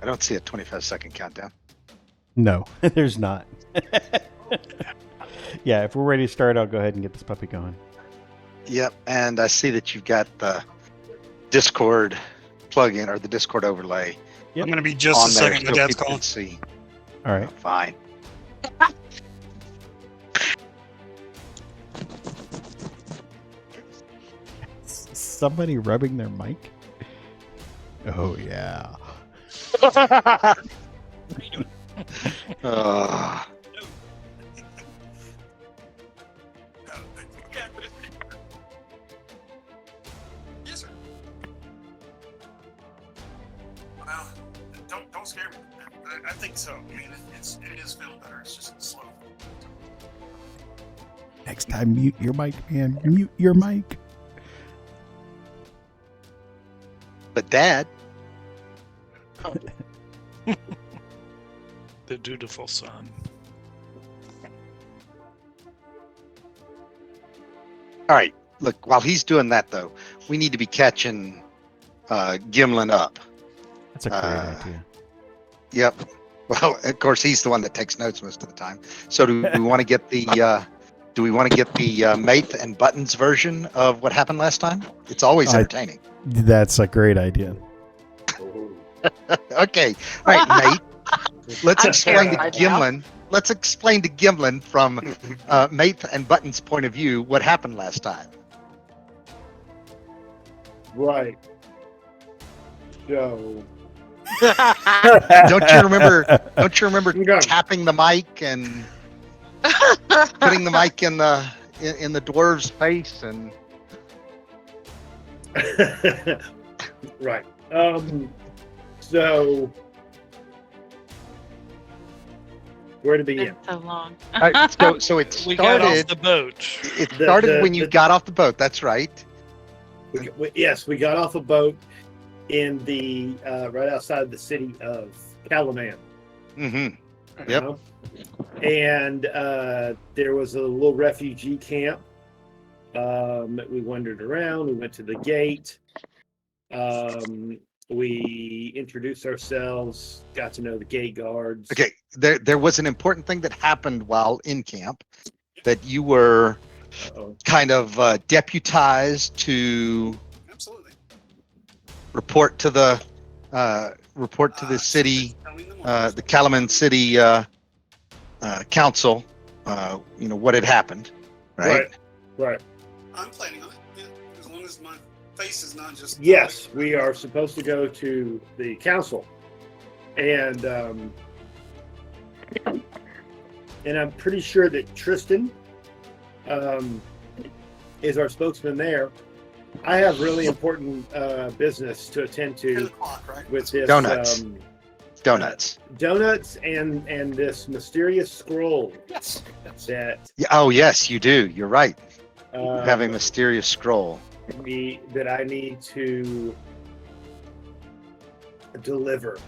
I don't see a 25-second countdown. No, there's not. Yeah, if we're ready to start, I'll go ahead and get this puppy going. Yep, and I see that you've got the Discord plugin or the Discord overlay. Yep. I'm going to be just on a there second. My so dad's people calling. can see. All right. Fine. Somebody rubbing their mic? Oh, yeah. Uh, Yes, sir. Well, don't scare me. I think so. I mean, it is feeling better. It's just slow. Next time, mute your mic, man. Mute your mic. but Dad, The dutiful son. all right. Look, while he's doing that, though, we need to be catching Gimlin up. That's a great idea. Yep. Well, of course, he's the one that takes notes most of the time. So, do we want to get the Maith and Buttons version of what happened last time? It's always entertaining. That's a great idea. Okay. All right, Maith. Let's explain to Gimlin. Let's explain to Gimlin from Maith and Buttons' point of view what happened last time. Right. So. Don't you remember? Don't you remember Okay. tapping the mic and putting the mic in the dwarves' face and? Right. So. Where to begin? It's so long. So it We got off started. the boat. It started when you got off the boat. That's right. Yes, we got off a boat in the right outside the city of Calaman. Mm-hmm. Yep. And there was a little refugee camp. We wandered around. We went to the gate. We introduced ourselves. Got to know the gate guards. Okay. There was an important thing that happened while in camp that you were Uh-oh. kind of deputized to Absolutely. report to the city, the Calaman City Council. What had happened, right? Right. I'm planning on it. Yeah. As long as my face is not just. Yes, we are supposed to go to the council, and I'm pretty sure that Tristan is our spokesman there. I have really important business to attend 10 to o'clock, right? with this Donuts. Donuts. donuts and this mysterious scroll Yes. that Yeah, oh yes, you do. You're right. You um, have a mysterious scroll. that I need to deliver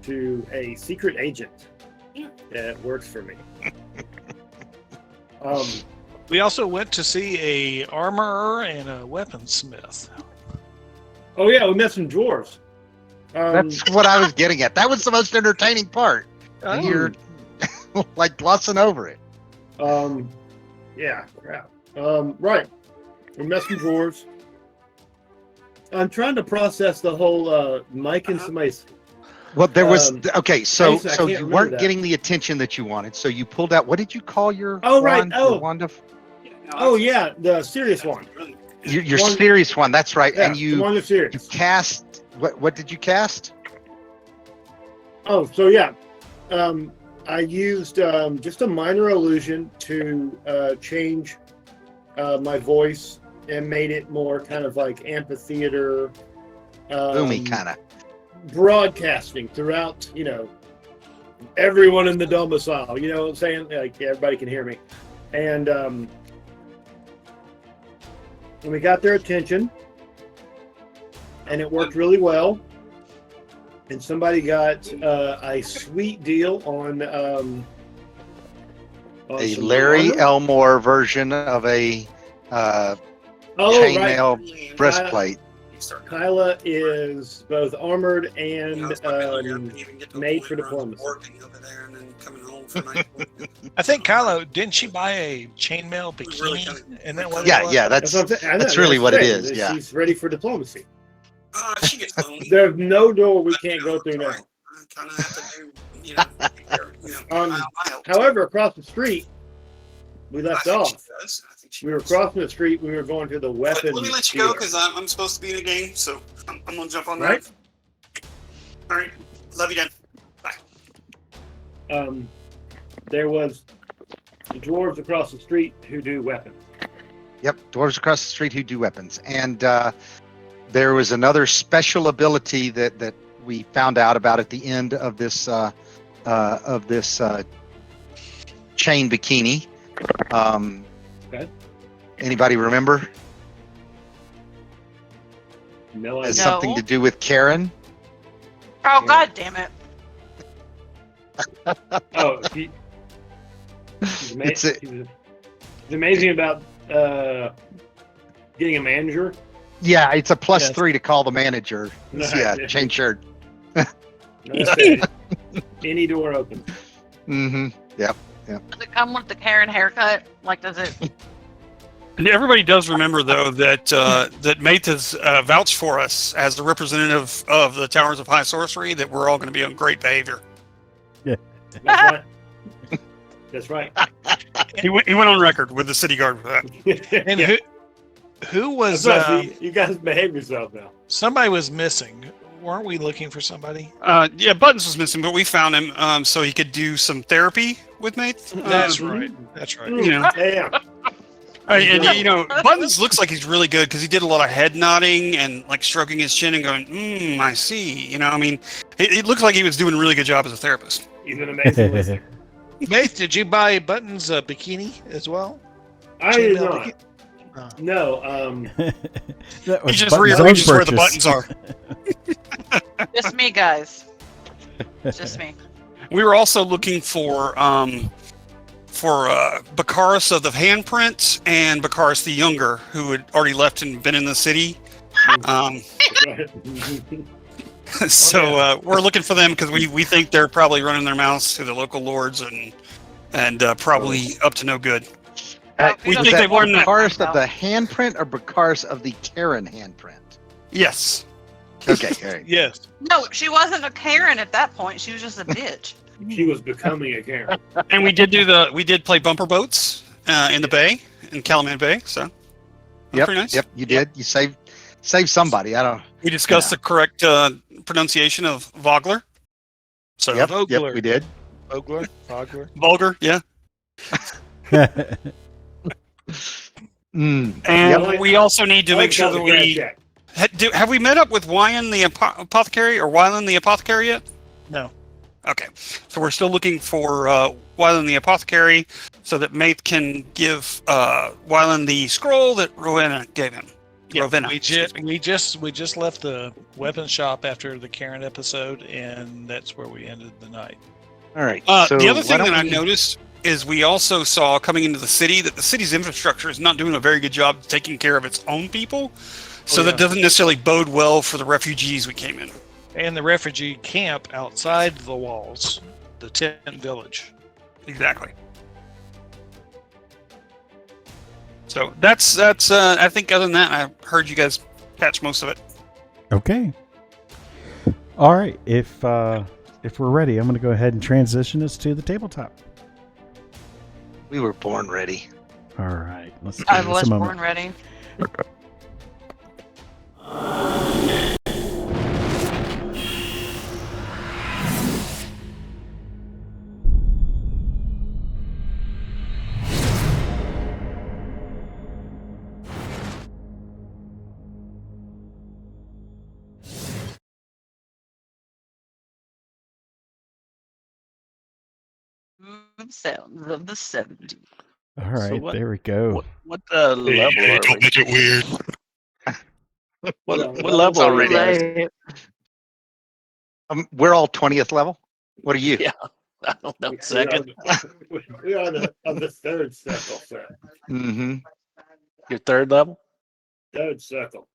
to a secret agent that works for me. We also went to see a armorer and a weaponsmith. Oh yeah, we met some dwarves. That's what I was getting at. That was the most entertaining part. And you're like glossing over it. Yeah, crap. Right. We met some dwarves. I'm trying to process the whole mic and somebody's. Well, there was I So can't you remember weren't that. getting the attention that you wanted. So you pulled out. What did you call your? Oh, right. wand? Oh. Your wand of- Oh yeah, the serious one. your One- serious one. That's right. Yeah, And the you one that's serious. cast. What did you cast? Oh, so yeah. I used just a minor illusion to change my voice and made it more kind of like amphitheater. Boomy kind of. Broadcasting throughout, everyone in the domicile. You know what I'm saying? Like everybody can hear me. And we got their attention, and it worked really well. And somebody got a sweet deal on A some Larry armor. Elmore version of a Oh, right. chainmail breastplate. start. Kyla is both armored and You know, it's my middle year, I couldn't even get to the made point for where I was diplomacy. working over there and then coming home for night. I think Kylo, didn't she buy a chainmail We really bikini? kinda- And then what? Yeah, it was? yeah, That's what I'm saying. I know, that's really what the it thing, is. that Yeah. She's ready for diplomacy. She gets lonely. There's no door we But, can't you know, go through now. I kind of have to do, you know, I help too. However, across the street, we I left think off. she does. I think she We were does. crossing the street. We were going to the But weapons. let me let you go dealer. because I'm supposed to be in a game, so I'm gonna jump on Right. that. All right, love you, Dan. Bye. There was the dwarves across the street who do weapons. Yep, dwarves across the street who do weapons, and there was another special ability that we found out about at the end of this chain bikini. Okay. Anybody remember? No Has idea. something to do with Karen. Oh, Yeah. God damn it. Oh, she's It's amazing about getting a manager. Yeah, it's a plus Yes. 3 to call the manager. No, Yeah, chain shirt. That's it. Any door open. Mm-hmm. Yep. Does it come with the Karen haircut? Like, does it? And everybody does remember, though, that that Maith has vouched for us as the representative of the Towers of High Sorcery, that we're all going to be on great behavior. That's right. That's right. He went on record with the city guard for that. And Yeah. who was That's right. You guys behave yourself now. somebody was missing? Weren't we looking for somebody? Yeah, Buttons was missing, but we found him so he could do some therapy with Maith. That's right. That's right. You know, Yeah. and you know, Buttons looks like he's really good because he did a lot of head nodding and like stroking his chin and going, I see. You know, I mean, it looks like he was doing a really good job as a therapist. He's an amazing listener. Maith, did you buy Buttons a bikini as well? I did Chainmail not. bikini? Oh. No. That He was just Button's own rearranges where the purchase. buttons are. Just me, guys. Just me. We were also looking for Bakaris of the Handprint and Bakaris the Younger, who had already left and been in the city. So we're looking for them because we think they're probably running their mouths to the local lords and probably up to no good. We Was think that they've learned that. Bakaris of the handprint or Bakaris of the Karen handprint? Yes. Okay, all right. Yes. No, she wasn't a Karen at that point. She was just a bitch. She was becoming a Karen. And we did play bumper boats in the bay, in Calaman Bay. So Yep, pretty nice. yep, you did. You saved somebody. I don't. We discussed the correct pronunciation of Vogler. So Yep, Vogler. we did. Vogler. Vogler. vulgar, yeah. Mm. And Yep. we also need to make sure that we Check. have we met up with Wyan the apothecary or Wylan the apothecary yet? No. Okay, so we're still looking for Wylan the apothecary so that Maith can give Wylan the scroll that Rowena gave him. Yeah, Rowena, we excuse me. just left the weapons shop after the Karen episode, and that's where we ended the night. All right. The other why thing don't that I we- noticed is we also saw coming into the city that the city's infrastructure is not doing a very good job taking care of its own people. So Oh, yeah. that doesn't necessarily bode well for the refugees we came in. And the refugee camp outside the walls, the tent village. Exactly. So that's I think other than that, I heard you guys catch most of it. Okay. All right. If we're ready, I'm going to go ahead and transition us to the tabletop. We were born ready. All right. Let's give I this was a moment. born ready. Sounds of the 70s. All right. what- There we go. What level are we? make it weird. What level are we? Right. We're all 20th level. What are you? Yeah, I don't know. Second, We are on the third circle, sir. Mm-hmm. your third level. Third circle.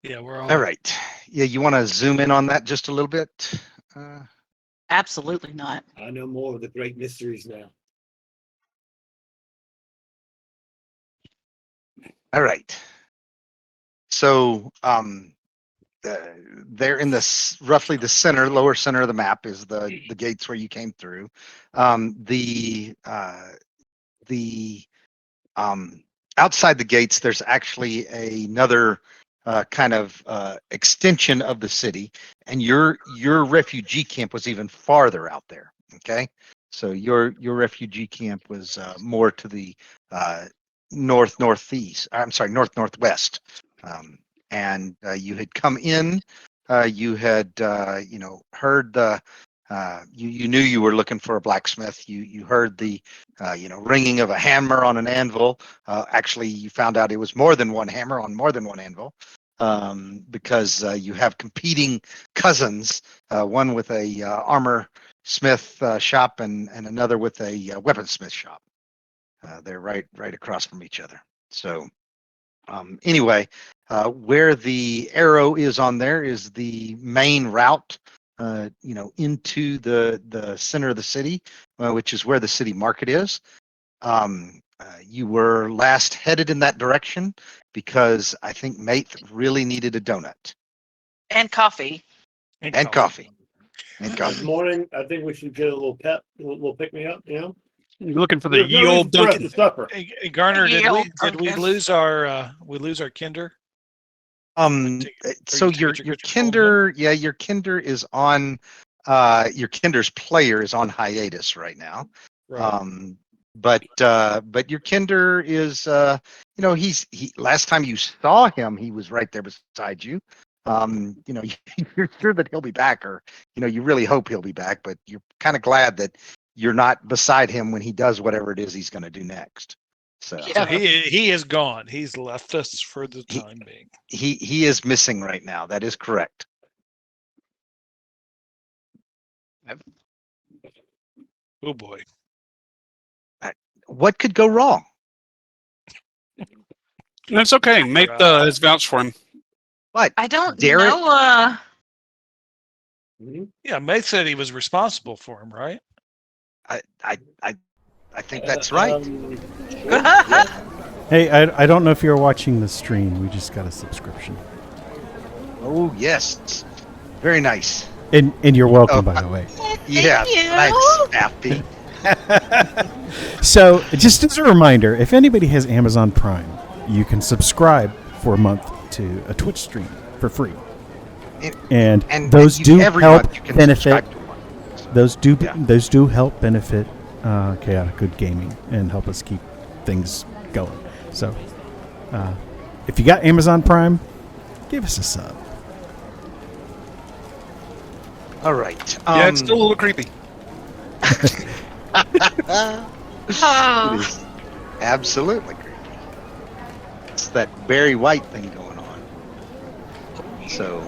Yeah, we're all. All right. Yeah, you want to zoom in on that just a little bit? Absolutely not. I know more of the great mysteries now. All right. So, there in roughly the center, lower center of the map is the gates where you came through. The outside the gates, there's actually another kind of extension of the city, and your refugee camp was even farther out there. Okay, so your refugee camp was more to the northeast. I'm sorry, northwest. And you had come in. You had heard the. You knew you were looking for a blacksmith. You heard the ringing of a hammer on an anvil. Actually, you found out it was more than one hammer on more than one anvil, because you have competing cousins, one with a armor smith shop and another with a weaponsmith shop. They're right across from each other. So anyway, where the arrow is on there is the main route, into the center of the city, which is where the city market is. You were last headed in that direction because I think Mate really needed a donut And coffee. and coffee. And This coffee. morning, I think we should get a little little pick me up. You're looking for the There's no ye old reason for us Duncan. to suffer. Hey, Garner, Ye did we old Duncan. lose our Kinder? So take your it to Richard Kinder, yeah, your Kinder is on. Your Kinder's player is on hiatus right now. Right. But your Kinder is, he last time you saw him, he was right there beside you. You're sure that he'll be back, or you really hope he'll be back, but you're kind of glad that you're not beside him when he does whatever it is he's going to do next. So Yeah. So he is gone. He's left us for the He- time being. he is missing right now. That is correct. Oh boy. What could go wrong? That's okay. Mate has vouched for him. What? I don't Derek? know. Yeah, Mate said he was responsible for him, right? I think that's right. Hey, I don't know if you're watching the stream. We just got a subscription. Oh yes, very nice. And you're welcome, by the way. Yeah, you. thanks, Happy. So, just as a reminder, if anybody has Amazon Prime, you can subscribe for a month to a Twitch stream for free. And those do every help month you can benefit. subscribe to one. Those do help benefit Chaotic Good Gaming and help us keep things going. So, if you got Amazon Prime, give us a sub. All right. Yeah, it's still a little creepy. It is absolutely creepy. It's that Barry White thing going on. So,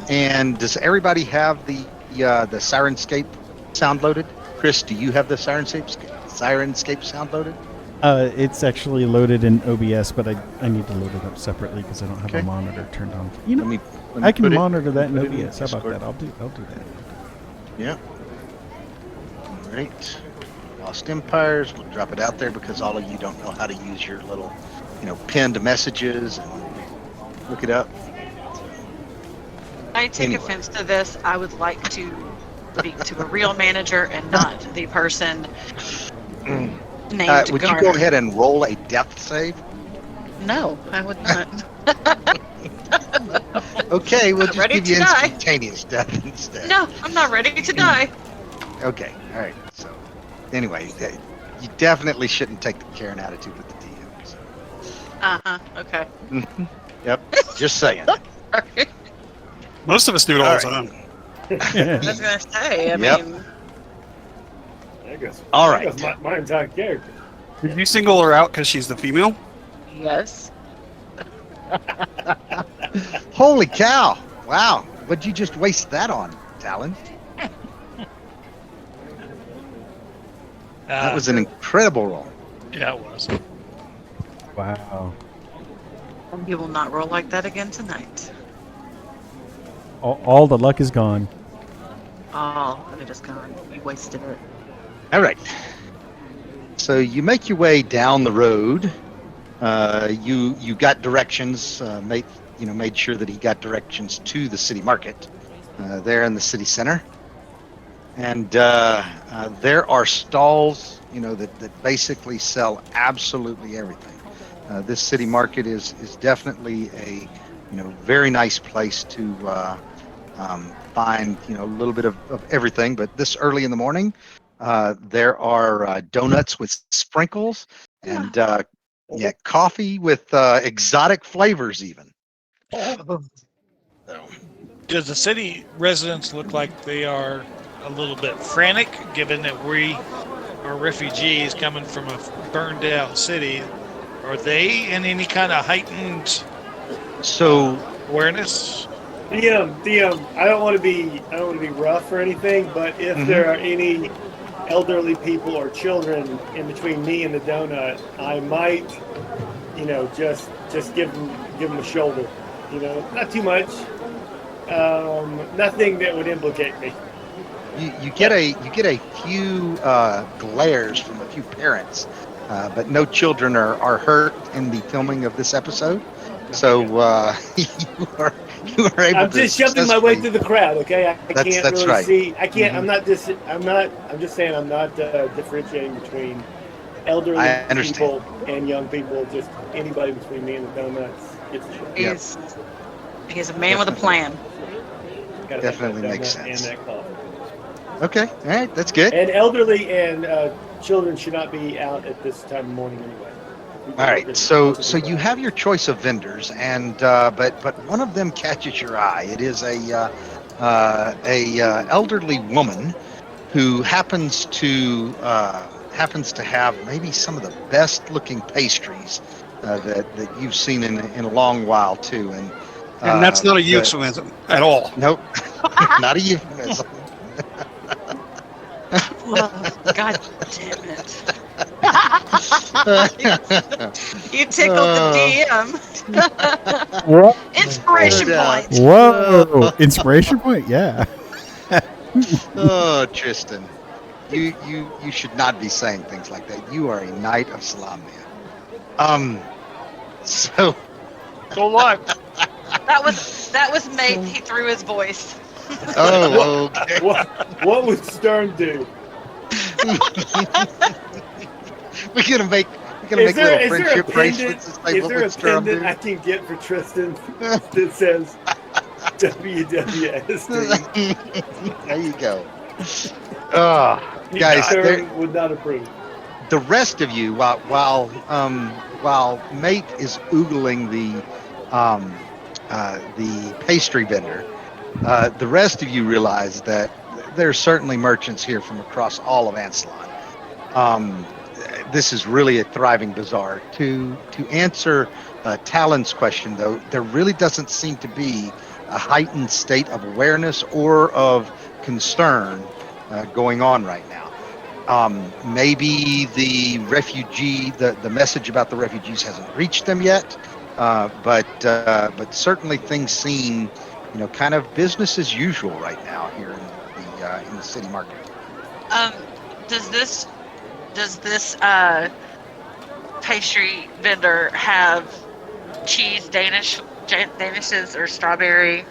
and does everybody have the Sirenscape sound loaded? Chris, do you have the Sirenscape sound loaded? It's actually loaded in OBS, but I need to load it up separately because I don't have Okay. a monitor turned on. Let me I can put it- monitor that in put it in OBS. How about Discord. that? I'll do that. Yeah. All right. Lost Empires. We'll drop it out there because all of you don't know how to use your little, pinned messages and look it up. I take Anyway. offense to this. I would like to speak to a real manager and not the person named Would you Garner. go ahead and roll a death save? No, I would not. Okay, we'll just Ready give you to die. instantaneous death instead. No, I'm not ready to die. Okay, all right. So, anyway, you definitely shouldn't take the Karen attitude with the DM. So. Okay. Yep, just saying. Most of us do it all All the right. time. I was gonna say. I Yep. mean, I guess. All I right. guess my entire character. Did you single her out because she's the female? yes. Holy cow! Wow, what'd you just waste that on, Talon? That was an incredible roll. Yeah, it was. Wow. You will not roll like that again tonight. All the luck is gone. Oh, it is gone. You wasted it. All right. So you make your way down the road. You got directions. Made sure that he got directions to the city market, there in the city center. And there are stalls, that basically sell absolutely everything. This city market is definitely a, very nice place to find, a little bit of everything. But this early in the morning, there are donuts with sprinkles and coffee with exotic flavors even. So, Does the city residents look like they are a little bit frantic, given that we are refugees coming from a burned down city? Are they in any kind of heightened awareness? DM, I don't want to be rough or anything, but if there are any elderly people or children in between me and the donut, I might, just give them a shoulder. Not too much. Nothing that would implicate me. you get a few glares from a few parents, but no children are hurt in the filming of this episode. So you are able. I'm just shoving my way through the crowd. Okay, I can't that's really right. see. I can't. I'm just saying I'm not differentiating between elderly people and young people. Just anybody between me and the donuts gets a shot. He's a man with a plan. Definitely makes sense. And that coffee. Okay, all right, that's good. And elderly and children should not be out at this time of morning anyway. All right, so you have your choice of vendors, and but one of them catches your eye. It is a elderly woman who happens to have maybe some of the best looking pastries that you've seen in a long while too, and that's not a euphemism at all. Nope, not a euphemism. God damn it. You tickled the DM. What? Inspiration point. Whoa! Inspiration point? Yeah. Oh, Tristan, you should not be saying things like that. You are a knight of Salamnia. So what? That was mate. He threw his voice. Oh, okay. What would Stern do? We're gonna make little friendship bracelets. Is there a pendant I can get for Tristan that says WWSD? There you go. Oh, guys, Stern would not approve. The rest of you, while Mate is oogling the pastry vendor, the rest of you realize that there's certainly merchants here from across all of Ansalon. This is really a thriving bazaar. To answer Talon's question, though, there really doesn't seem to be a heightened state of awareness or of concern going on right now. Maybe the message about the refugees hasn't reached them yet, but certainly things seem, kind of business as usual right now here in the city market. Does this pastry vendor have cheese danishes or strawberry?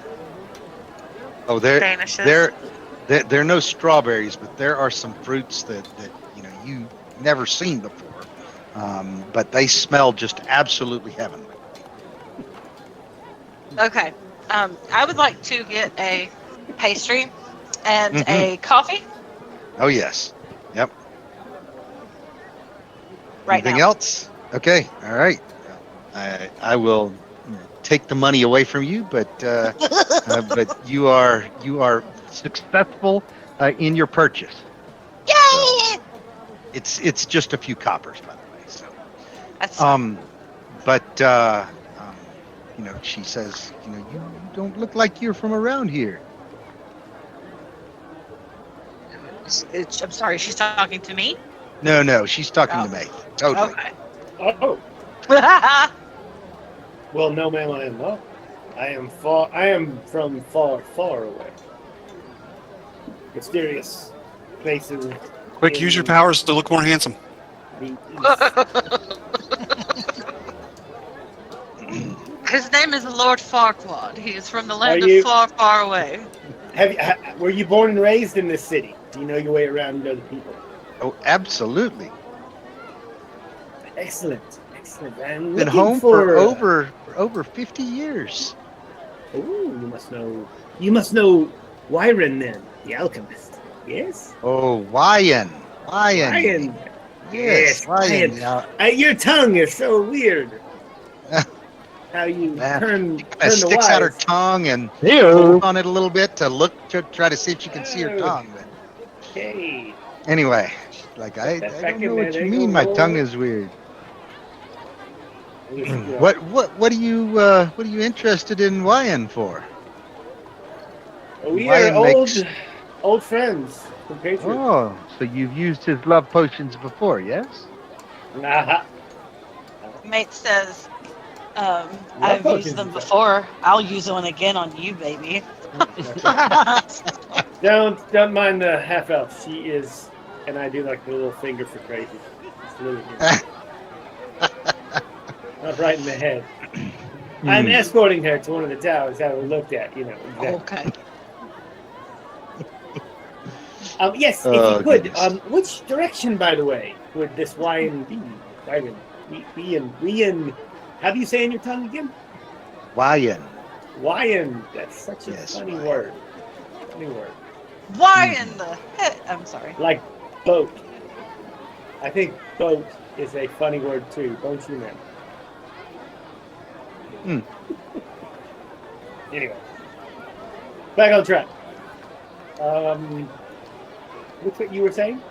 Oh, danishes? There are no strawberries, but there are some fruits that you've never seen before. But they smell just absolutely heavenly. Okay. I would like to get a pastry and a coffee. Oh yes. Yep. Anything else? Okay. All right. I will take the money away from you, but you are successful in your purchase. Yay! So it's just a few coppers, by the way. So that's but she says, you don't look like you're from around here. I'm sorry, she's talking to me? No, she's talking to me. Totally. Okay. Oh. Well, no, ma'am, I am not. I am far. I am from far, far away. Mysterious places. Quick, use your powers to look more handsome. The east. His name is Lord Farquaad. He is from the land Are of you- far, far away. Were you born and raised in this city? Do you know your way around and know the people? Oh, absolutely. Excellent, excellent. I'm Been looking home for over 50 years. Ooh, you must know. You must know Wyron then, the alchemist. Yes. Oh, Wyan. Ryan. Yes, Wyan. Ryan. Your tongue is so weird. How you turn the Sticks out her wise. tongue and Ew. hold on it a little bit to try to see if she can see her Oh. tongue. But Okay. anyway, like I Put that don't back know in what there. you There you mean. go, My roll. tongue is weird. Yeah. What are you interested in Wyan for? We Ryan are makes- old friends, compatriots. Oh, so you've used his love potions before, yes? Nah. Mate says, Love I've potions used them and stuff. before. I'll use one again on you, baby. Don't mind the half elf. She is, and I do like the little finger for crazy. Just a little hint. Not right in the head. I'm escorting her to one of the towers. Have her looked at. Exactly. Okay. Yes, if Oh, you could. goodness. Which direction, by the way, would this Wyan be? Wyan. How do you say in your tongue again? Wyan. Wyan. That's such a Yes, funny Wyan. word. Funny word. Why in the heck? I'm sorry. Like boat. I think boat is a funny word too, don't you, man? Anyway, back on track. What's what you were saying?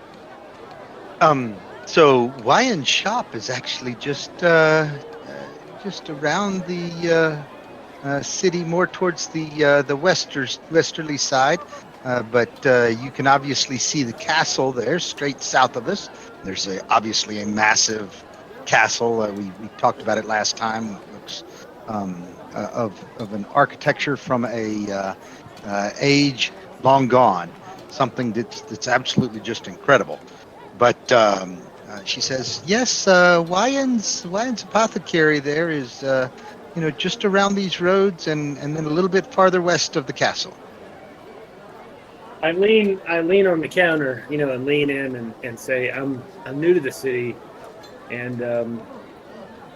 So Wyan's shop is actually just around the city, more towards the westerly side. But you can obviously see the castle there, straight south of us. There's obviously a massive castle. We talked about it last time. It looks of an architecture from a age long gone. Something that's absolutely just incredible. But she says, yes, Wyan's apothecary there is, just around these roads and then a little bit farther west of the castle. I lean on the counter, and lean in and say, I'm new to the city, and I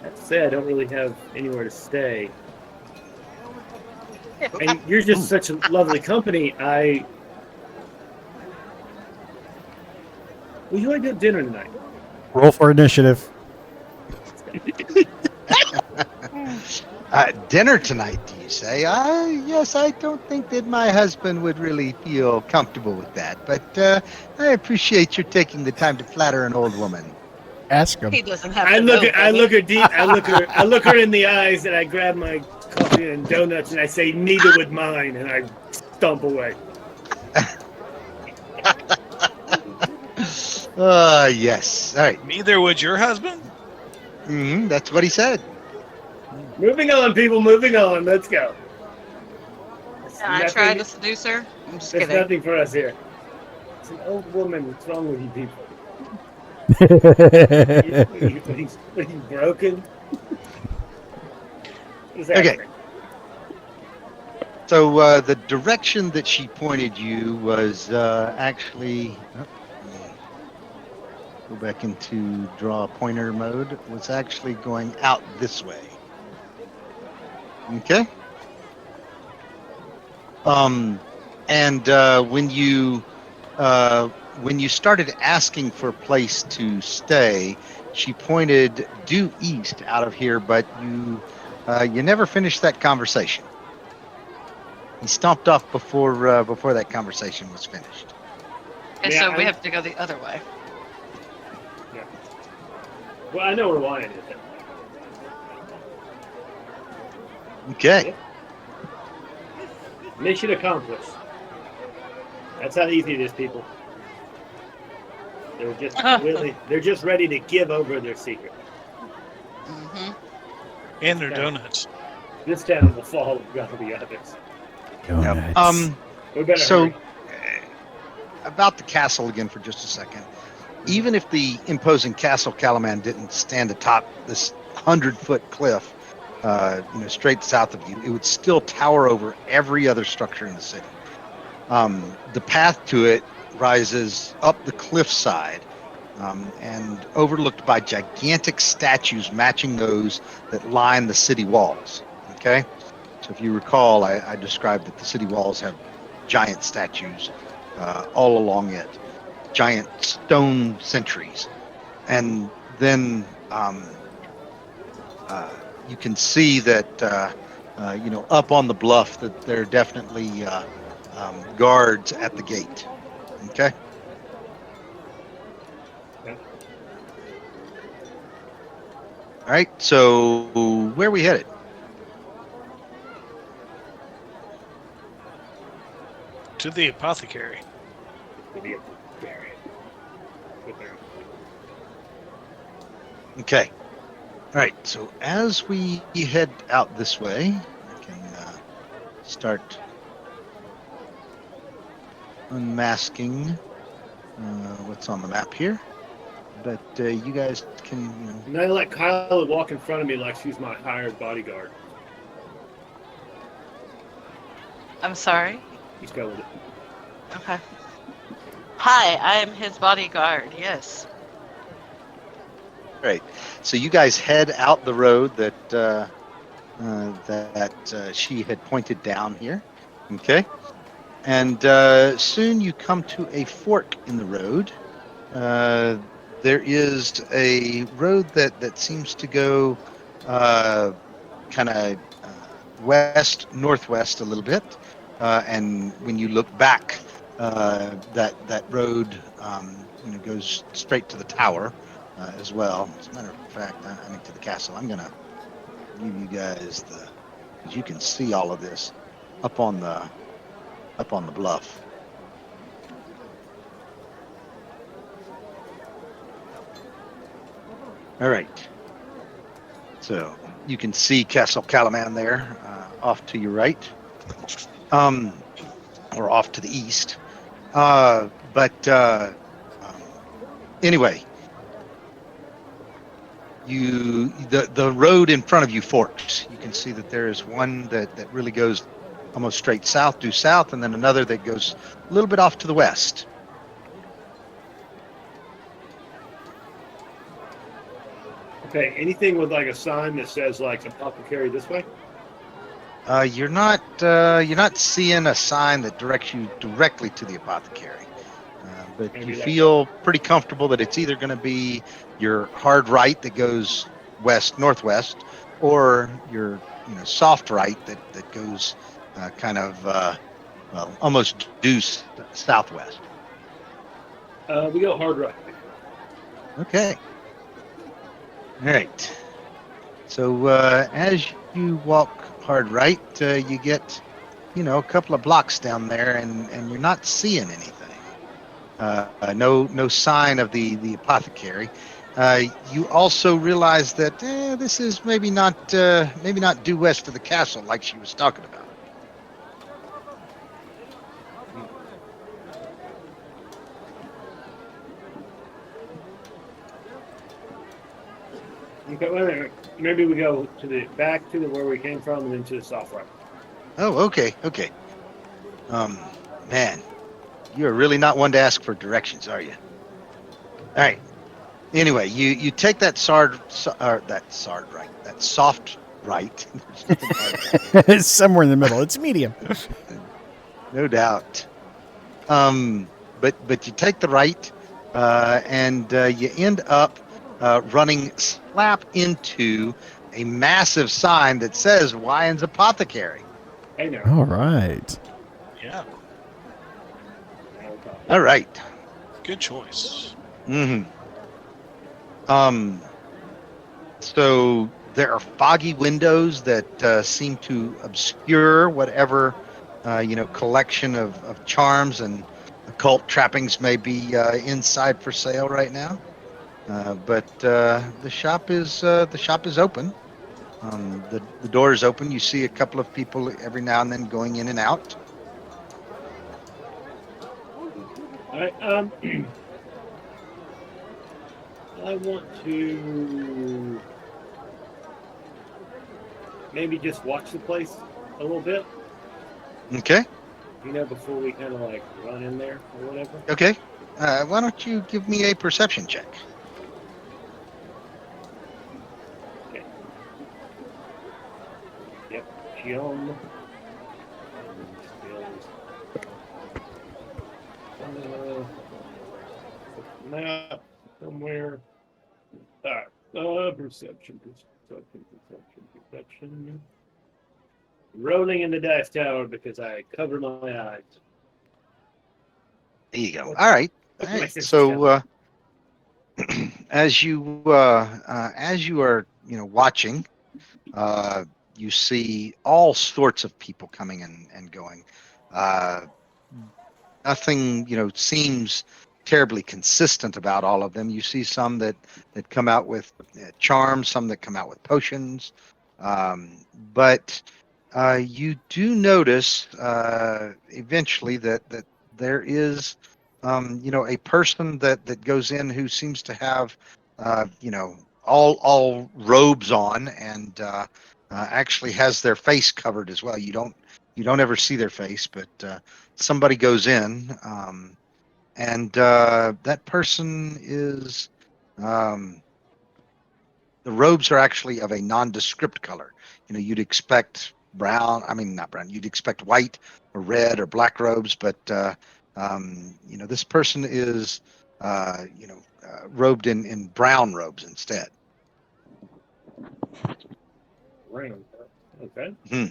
have to say I don't really have anywhere to stay. And you're just such a lovely company. Would you like to have dinner tonight? Roll for initiative. Dinner tonight, do you say? Yes, I don't think that my husband would really feel comfortable with that, but I appreciate you taking the time to flatter an old woman. Ask him. He doesn't have I to look know, her baby. deep. I look her in the eyes, and I grab my coffee and donuts, and I say, "Neither would mine," and I stomp away. Yes. All right. Neither would your husband? That's what he said. Moving on, people. Moving on. Let's go. I tried to seduce her. I'm just There's kidding. nothing for us here. It's an old woman. What's wrong with you people? What are you broken? Okay. So the direction that she pointed you was actually. Go back into draw pointer mode. Was actually going out this way. Okay. And when you started asking for a place to stay, she pointed due east out of here, but you never finished that conversation. He stomped off before that conversation was finished. Okay, Yeah, so we I- have to go the other way. Well, I know where Wyan is. Okay. Mission accomplished. That's how easy it is, people. They're just ready to give over their secret. Hmm And their Okay. donuts. This town will fall with all the others. Go Yep. nuts. We better So, hurry. about the castle again for just a second. Even if the imposing Castle Calaman didn't stand atop this 100-foot cliff, straight south of you, it would still tower over every other structure in the city. The path to it rises up the cliffside and overlooked by gigantic statues matching those that line the city walls. Okay, so if you recall, I described that the city walls have giant statues all along it, giant stone sentries, and then you can see that up on the bluff that there are definitely guards at the gate. Okay. Okay. All right. So where are we headed? To the apothecary. Okay. All right. So as we head out this way, I can start unmasking what's on the map here. But you guys can, And I let Kyla walk in front of me like she's my hired bodyguard. I'm sorry. He's go with it. Okay. Hi, I am his bodyguard. Yes. Right. So you guys head out the road that she had pointed down here. Okay. And soon you come to a fork in the road. There is a road that seems to go kind of west northwest a little bit. And when you look back, that road goes straight to the tower. As well. As a matter of fact, I mean to the castle. I'm gonna give you guys because you can see all of this up on the bluff. All right. So you can see Castle Calaman there, off to your right, or off to the east. Anyway. The road in front of you forks. You can see that there is one that really goes almost straight south, due south, and then another that goes a little bit off to the west. Okay, anything with like a sign that says like apothecary this way? You're not seeing a sign that directs you directly to the apothecary, but Maybe you like- feel pretty comfortable that it's either going to be your hard right that goes west northwest, or your soft right that goes kind of almost due southwest. We go hard right. Okay. All right. So as you walk hard right, you get a couple of blocks down there, and you're not seeing anything. No sign of the apothecary. You also realize that this is maybe not due west of the castle like she was talking about. Okay, wait a minute. Maybe we go to the back to where we came from and then to the soft right. Oh, okay. Man, you're really not one to ask for directions, are you? All right. Anyway, you take that soft right. It's somewhere in the middle. It's medium. No doubt. But you take the right, and you end up running slap into a massive sign that says Wyand's Apothecary. Hey now. All right. Yeah. All right. Good choice. Mm-hmm. So there are foggy windows that seem to obscure whatever collection of charms and occult trappings may be inside for sale right now. But the shop is open. The door is open. You see a couple of people every now and then going in and out. All right. I want to maybe just watch the place a little bit, Okay. before we kind of like run in there or whatever. Okay. Why don't you give me a perception check? Okay. Yep. Jim. Map somewhere. All right. Perception. Rolling in the dice tower because I cover my eyes. There you go. All right. All Okay, right. sense So as you are watching, you see all sorts of people coming and going. Nothing seems terribly consistent about all of them. You see some that come out with charms, some that come out with potions, but you do notice eventually that there is a person that goes in who seems to have all robes on and actually has their face covered as well. You don't ever see their face, but somebody goes in, and that person is the robes are actually of a nondescript color. You'd expect brown. I mean, not brown. You'd expect white or red or black robes, but this person is robed in brown robes instead. Ring. Okay. Hmm.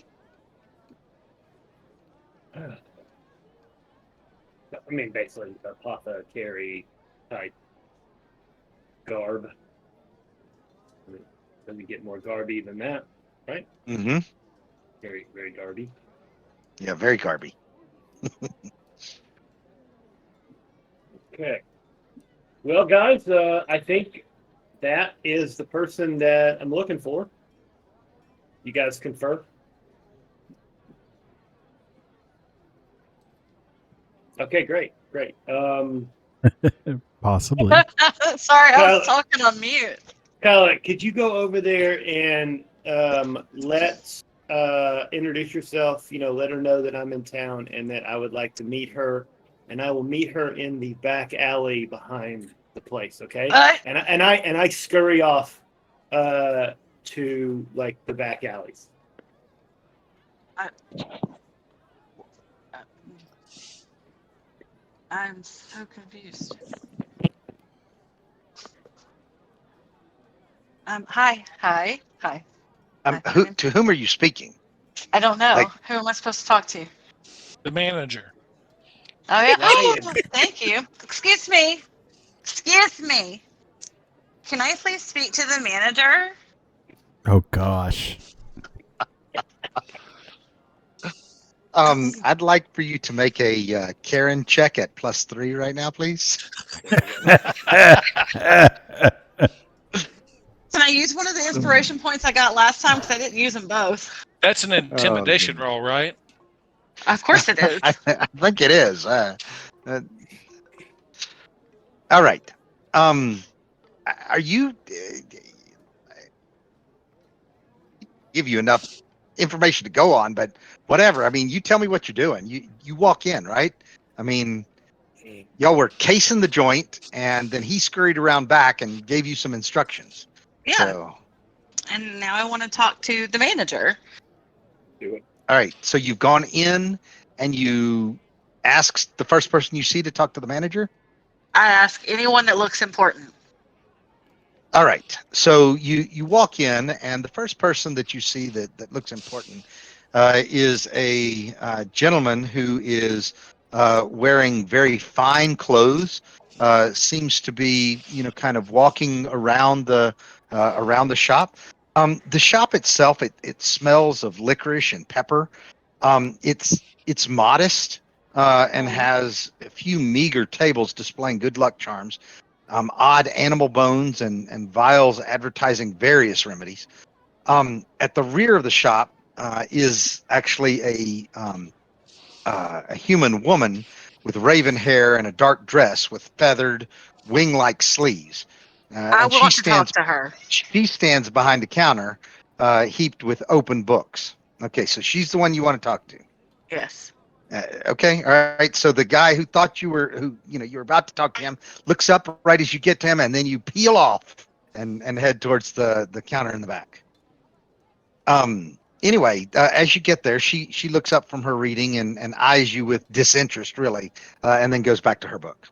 I mean, basically, apothecary type garb. I mean, doesn't get more garby than that, right? Mm-hmm. Very, very garby. Yeah, very garby. Okay. Well, guys, I think that is the person that I'm looking for. You guys confirm? Okay, great. Possibly. Sorry, I was talking on mute. Kyle, could you go over there and let's introduce yourself, let her know that I'm in town and that I would like to meet her, and I will meet her in the back alley behind the place, okay? And I scurry off to like the back alleys. I'm so confused. Hi. To whom are you speaking? I don't know. Like- Who am I supposed to talk to? The manager. Oh, yeah. Oh, Ryan. thank you. Excuse me. Can I please speak to the manager? Oh gosh. I'd like for you to make a Karen check at +3 right now, please. Can I use one of the inspiration points I got last time? Because I didn't use them both. That's an intimidation roll, right? Of course it is. I think it is. All right. Are you give you enough information to go on, but whatever. I mean, you tell me what you're doing. You walk in, right? I mean, y'all were casing the joint, and then he scurried around back and gave you some instructions. Yeah. So, And now I want to talk to the manager. Do it. all right. So you've gone in and you asked the first person you see to talk to the manager? I ask anyone that looks important. All right. So you walk in, and the first person that you see that looks important is a gentleman who is wearing very fine clothes. Seems to be, kind of walking around the shop. The shop itself, it smells of licorice and pepper. It's modest and has a few meager tables displaying good luck charms. Odd animal bones and vials advertising various remedies. At the rear of the shop is actually a human woman with raven hair and a dark dress with feathered wing-like sleeves. I And she want to talk stands to her. behind a counter heaped with open books. Okay, so she's the one you want to talk to. Yes. Okay, all right. So the guy who thought you were you were about to talk to him looks up right as you get to him, and then you peel off and head towards the counter in the back. Anyway, as you get there, she looks up from her reading and eyes you with disinterest, really, and then goes back to her book.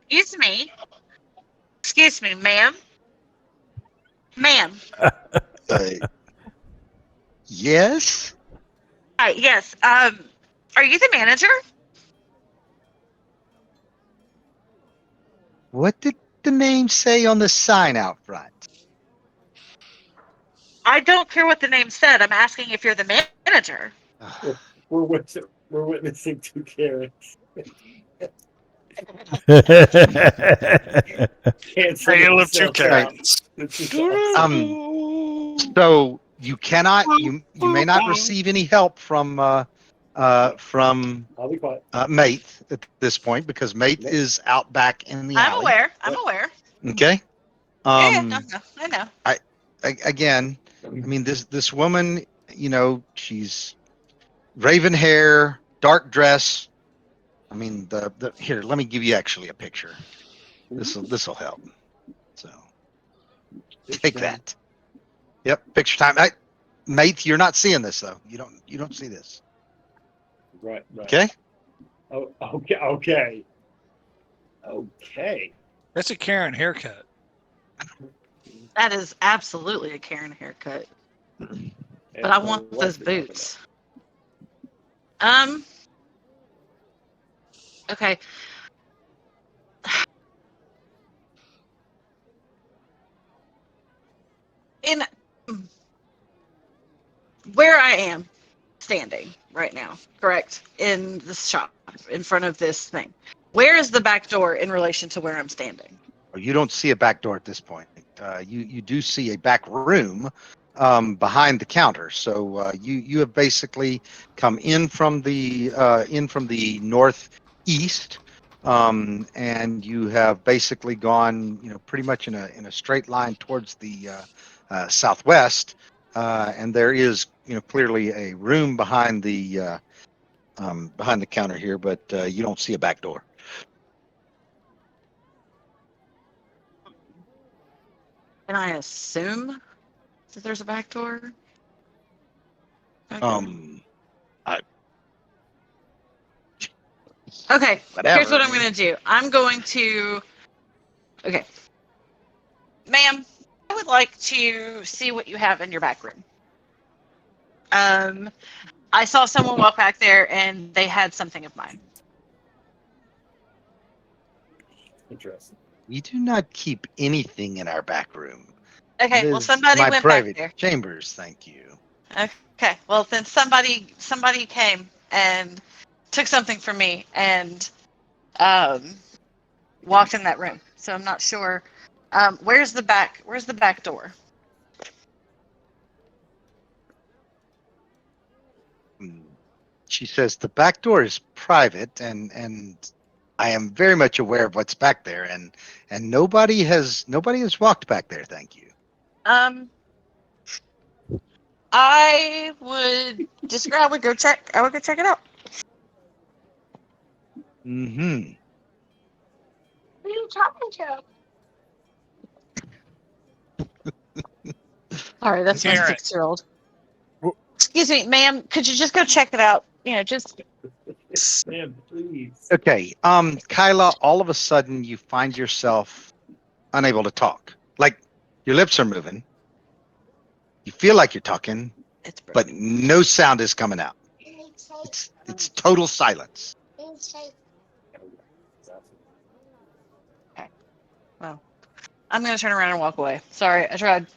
Excuse me. Excuse me, ma'am. Ma'am. Yes. Hi, yes. Are you the manager? What did the name say on the sign out front? I don't care what the name said. I'm asking if you're the manager. We're witnessing two Karens. Cancel Tale of two themselves Karens. out. This is awesome. So you cannot, you may not receive any help from I'll be quiet. Mate at this point because Mate is out back in the I'm alley. aware. I'm aware. Okay. Yeah, no, I know. Again, I mean this woman, she's raven hair, dark dress. I mean the here, let me give you actually a picture. This'll help. So take that. Yep, picture time. Mate, you're not seeing this though. You don't see this. Right. Okay. Oh, okay. That's a Karen haircut. That is absolutely a Karen haircut. But I want those boots. Okay. In where I am standing right now, correct? In the shop, in front of this thing. Where is the back door in relation to where I'm standing? You don't see a back door at this point. You do see a back room behind the counter. So you have basically come in from the northeast, and you have basically gone pretty much in a straight line towards the southwest. And there is clearly a room behind the counter here, but you don't see a back door. Can I assume that there's a back door? Okay, Whatever. here's what I'm going to do. I'm going to... Okay. Ma'am, I would like to see what you have in your back room. I saw someone walk back there and they had something of mine. Interesting. We do not keep anything in our back room. Okay, It well is somebody my went private back there. chambers, thank you. Okay, well then somebody came and took something from me and walked in that room. So I'm not sure. Where's the back door? She says the back door is private, and I am very much aware of what's back there, and nobody has walked back there. Thank you. I would disagree. I would go check it out. Mm-hmm. Who are you talking to? Sorry, that's my Karen. 6-year-old. Excuse me, ma'am. Could you just go check it out? Just. Man, please. Okay. Kyla, all of a sudden you find yourself unable to talk. Like your lips are moving. You feel like you're talking, but no sound is coming out. It's total silence. Okay. Well, I'm gonna turn around and walk away. Sorry, I tried.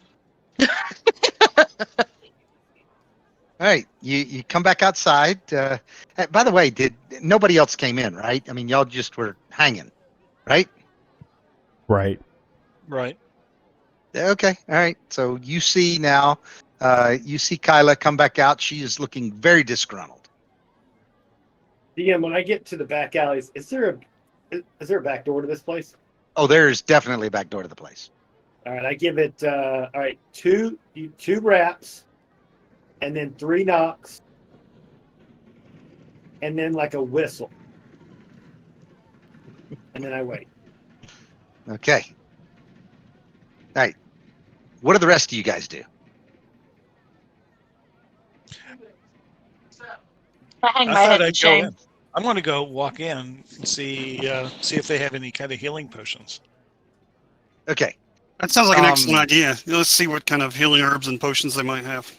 All right, you come back outside. By the way, nobody else came in, right? I mean, y'all just were hanging, right? Right. Right. Okay, all right. So you see now, you see Kyla come back out. She is looking very disgruntled. DM, when I get to the back alleys, is there a back door to this place? Oh, there is definitely a back door to the place. All right, I give it all right, two raps, and then 3 knocks, and then like a whistle, and then I wait. Okay. All right. What do the rest of you guys do? I hang I my head thought in I'd go shame. in. I'm going to go walk in and see if they have any kind of healing potions. Okay. That sounds like an Um, excellent idea. Let's see what kind of healing herbs and potions they might have.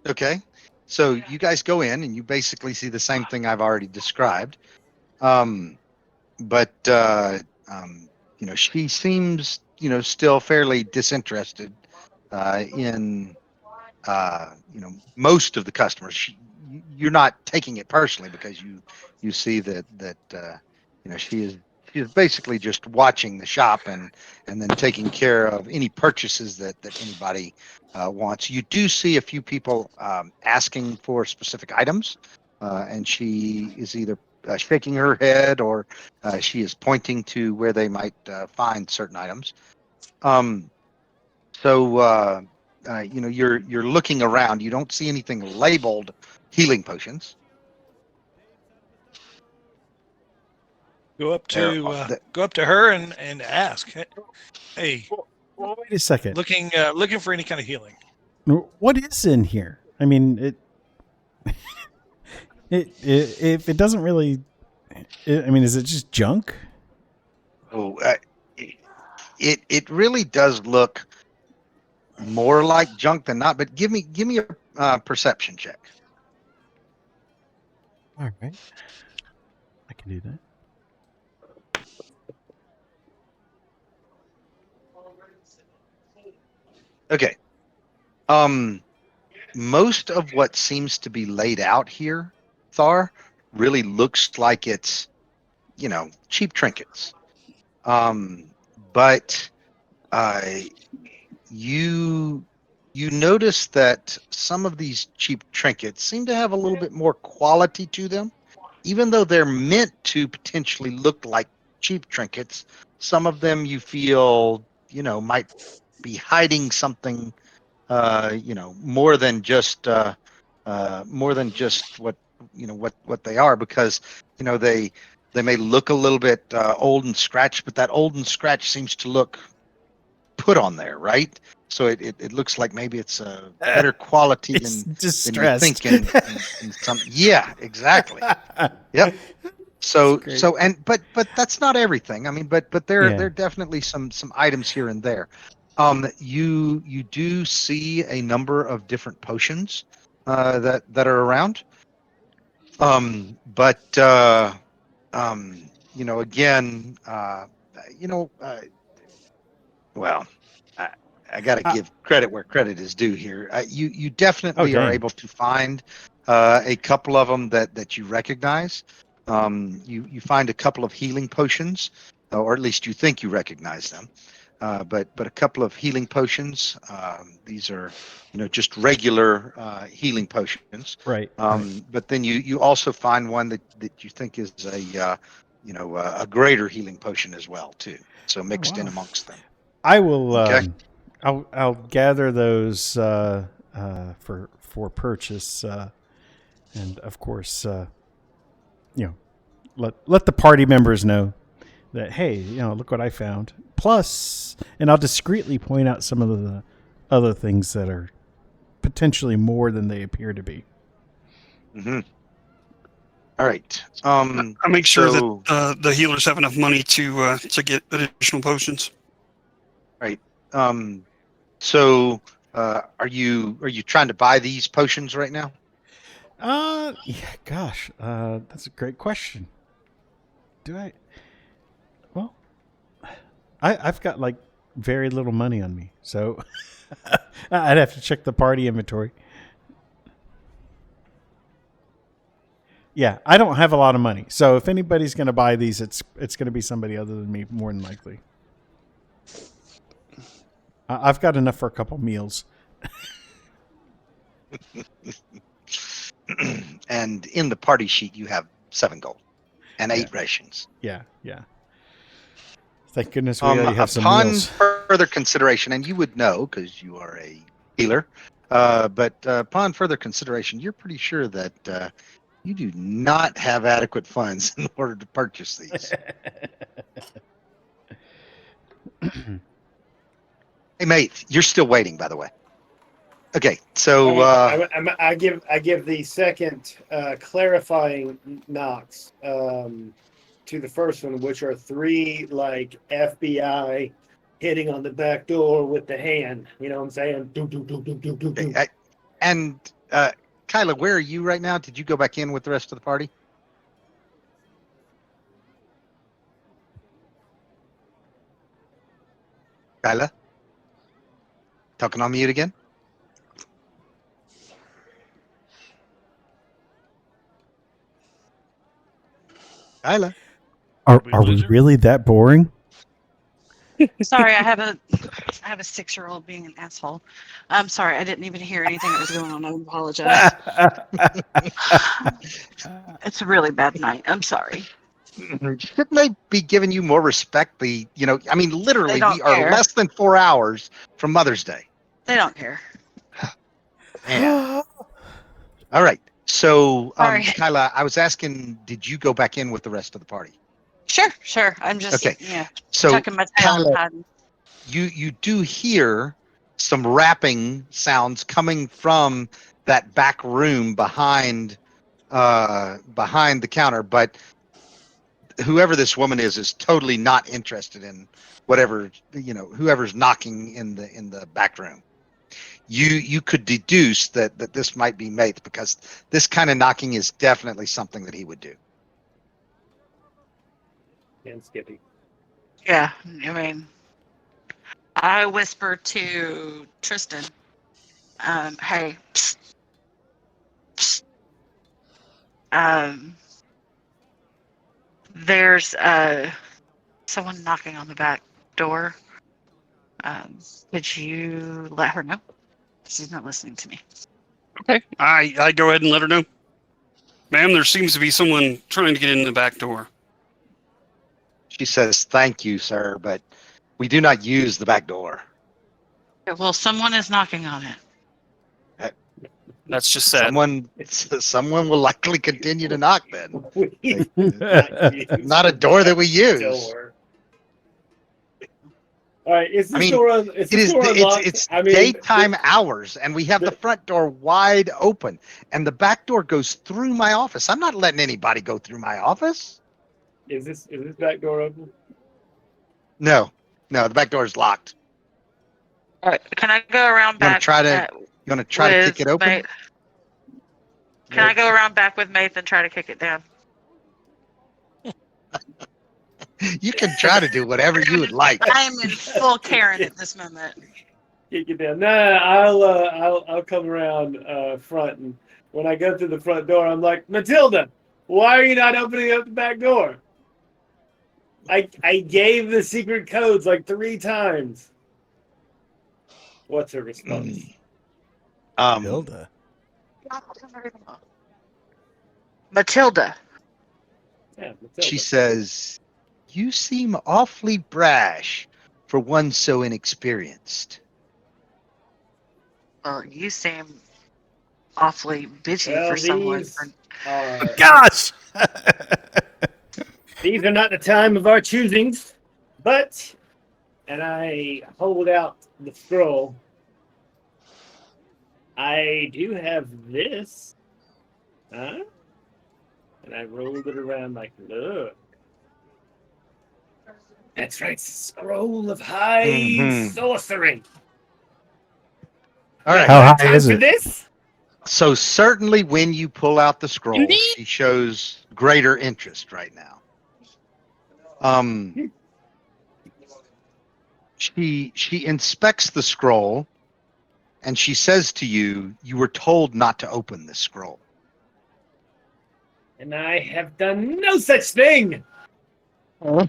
Okay. So you guys go in and you basically see the same thing I've already described. But she seems, still fairly disinterested in most of the customers. You're not taking it personally because you see that she is basically just watching the shop and then taking care of any purchases that anybody wants. You do see a few people asking for specific items, and she is either shaking her head or she is pointing to where they might find certain items. You're looking around. You don't see anything labeled healing potions. Go up There, to her and ask. Hey, Well, wait a second. looking for any kind of healing. What is in here? I mean, if it doesn't really, I mean, is it just junk? oh, it really does look more like junk than not. But give me a perception check. All right, I can do that. Okay. Most of what seems to be laid out here, Thar, really looks like it's, cheap trinkets. But you notice that some of these cheap trinkets seem to have a little bit more quality to them, even though they're meant to potentially look like cheap trinkets. Some of them you feel, might be hiding something, more than just what they are, because they may look a little bit old and scratched, but that old and scratch seems to look put on there, right? So it looks like maybe it's a better quality It's than you distressed. think in some. Yeah, exactly. Yep. So great. but that's not everything. I mean, but there Yeah. are definitely some items here and there. You do see a number of different potions that are around. But again, well, I, I got to give credit where credit is due here. You definitely are dang. able to find a couple of them that you recognize. You find a couple of healing potions, or at least you think you recognize them. But a couple of healing potions. These are just regular healing potions. Right. But then you also find one that you think is a greater healing potion as well too. So mixed in wow. amongst them. I will. Okay. I'll gather those for purchase, and of course, let the party members know that, hey, look what I found. Plus, and I'll discreetly point out some of the other things that are potentially more than they appear to be. Mm-hmm. All right. I'll make sure that the healers have enough money to get additional potions. Right. So, are you trying to buy these potions right now? Yeah. Gosh, that's a great question. Do I? Well, I've got like very little money on me, so I'd have to check the party inventory. Yeah, I don't have a lot of money, so if anybody's going to buy these, it's going to be somebody other than me, more than likely. I've got enough for a couple meals. And in the party sheet, you have 7 gold and 8 rations. Yeah. Thank goodness we already have some Upon meals. further consideration, and you would know because you are a healer, but upon further consideration, you're pretty sure that you do not have adequate funds in order to purchase these. Hey, mate, you're still waiting, by the way. Okay, so I give the second clarifying knocks to the first one, which are 3 like FBI hitting on the back door with the hand. You know what I'm saying? Do, do, do, do, do, do, do. okay, and Kyla, where are you right now? Did you go back in with the rest of the party? Kyla? Talking on mute again? Kyla? Are we we lose her? really that boring? Sorry, I have a 6-year-old being an asshole. I'm sorry, I didn't even hear anything that was going on. I apologize. It's a really bad night. I'm sorry. Shouldn't they be giving you more respect? Literally, don't we are care. less than 4 hours from Mother's Day. They don't care. Man. All right. So, Sorry. Kyla, I was asking, did you go back in with the rest of the party? Sure. I'm just Okay. So, tucking my tail and Kyla, hiding. you do hear some rapping sounds coming from that back room behind the counter, but whoever this woman is totally not interested in whatever, whoever's knocking in the back room. You could deduce that this might be Maith, because this kind of knocking is definitely something that he would do. And Skippy. Yeah, I mean, I whisper to Tristan, hey, psst, psst. There's someone knocking on the back door. Could you let her know? She's not listening to me. Okay. I go ahead and let her know. Ma'am, there seems to be someone trying to get in the back door. She says, "Thank you, sir, but we do not use the back door." Okay, well, someone is knocking on it. That's just sad. Someone will likely continue to knock then. We Not a door that we use. door. All right, is this I mean, door unlocked? It's daytime hours, and we have the front door wide open, and the back door goes through my office. I'm not letting anybody go through my office. Is this back door open? No, the back door is locked. All right, can I go around back? You want to try to kick it open? Maith? Can I go around back with Maith and try to kick it down? You can try to do whatever you would like. I am in full Karen at this moment. Kick it down. No, I'll come around front, and when I go through the front door, I'm like, Matilda, why are you not opening up the back door? I gave the secret codes like 3 times. What's her response? Hilda. Matilda. Yeah, Matilda. She says, "You seem awfully brash for one so inexperienced." Well, you seem awfully bitchy Well, for someone. these are- Gosh! These are not the time of our choosings, but, and I hold out the scroll. I do have this, huh? And I rolled it around like, look. That's right, scroll of high sorcery. All right. How high Time is for it? this? So certainly when you pull out the scroll, she shows greater interest right now. She inspects the scroll, and she says to you, "You were told not to open this scroll." And I have done no such thing. All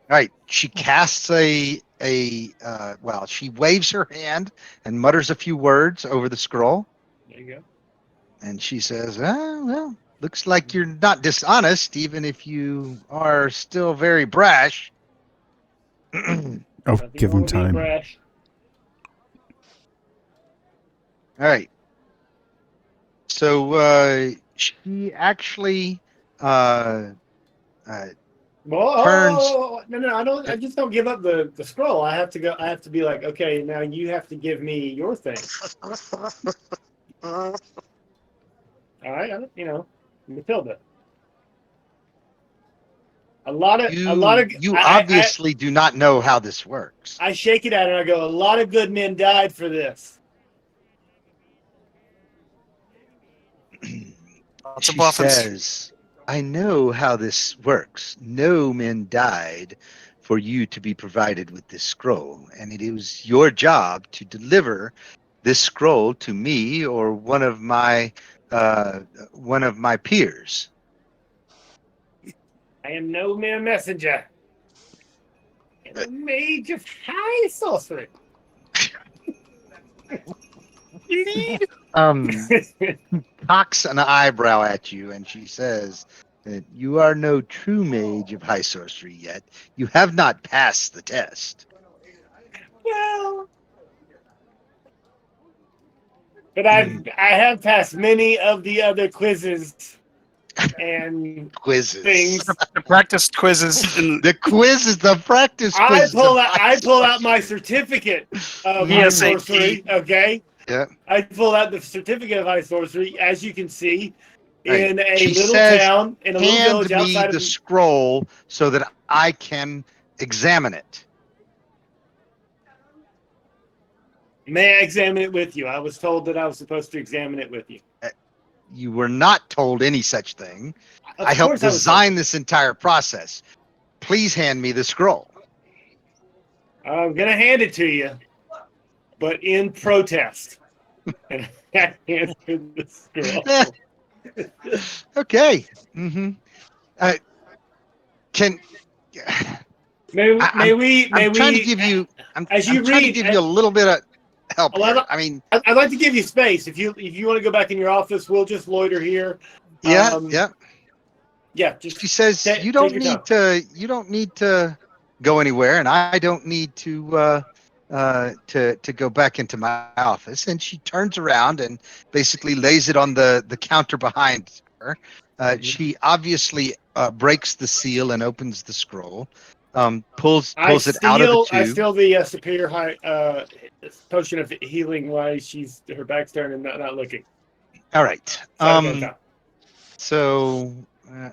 right. She casts a she waves her hand and mutters a few words over the scroll. There you go. And she says, well, looks like you're not dishonest, even if you are still very brash. All Oh, Nothing give wrong him with being time. brash. right. So she actually Well, turns. no, I don't. I just don't give up the scroll. I have to go. I have to be like, okay, now you have to give me your thing. All right, Matilda. A lot of You obviously do not know how this works. I shake it at her and I go, a lot of good men died for this. Lots of She muffins. says, I know how this works. No men died for you to be provided with this scroll, and it is your job to deliver this scroll to me or one of my peers. I am no mere messenger. I am a mage of high sorcery. Indeed. Cocks an eyebrow at you, and she says that you are no true mage of high sorcery yet. You have not passed the test. Well, but I have passed many of the other quizzes and Quizzes. things. The practice quizzes. The quiz is the practice I quiz. pull out my certificate of high Yes, sorcery. Okay. Yeah. I pull out the certificate of high sorcery, as you can see, Right. in a She little says, town, in a little Hand village me outside the of. scroll so that I can examine it. May I examine it with you? I was told that I was supposed to examine it with you. You were not told any such thing. Of I helped course I was design this entire process. Please hand me the scroll. I'm gonna hand it to you, but in protest. And I hand her the scroll. Okay. Mm-hmm. Can May I'm we? trying to give you. I'm as you trying to read, give you a little bit of help well, here. I mean, I'd like to give you space. If you want to go back in your office, we'll just loiter here. yeah. Yeah. Just She says take you don't your need time. to. You don't need to go anywhere, and I don't need to go back into my office. And she turns around and basically lays it on the counter behind her. She obviously breaks the seal and opens the scroll. Pulls it out of the I tube. steal the superior high potion of healing while her back's turned and not looking. All right. Hold So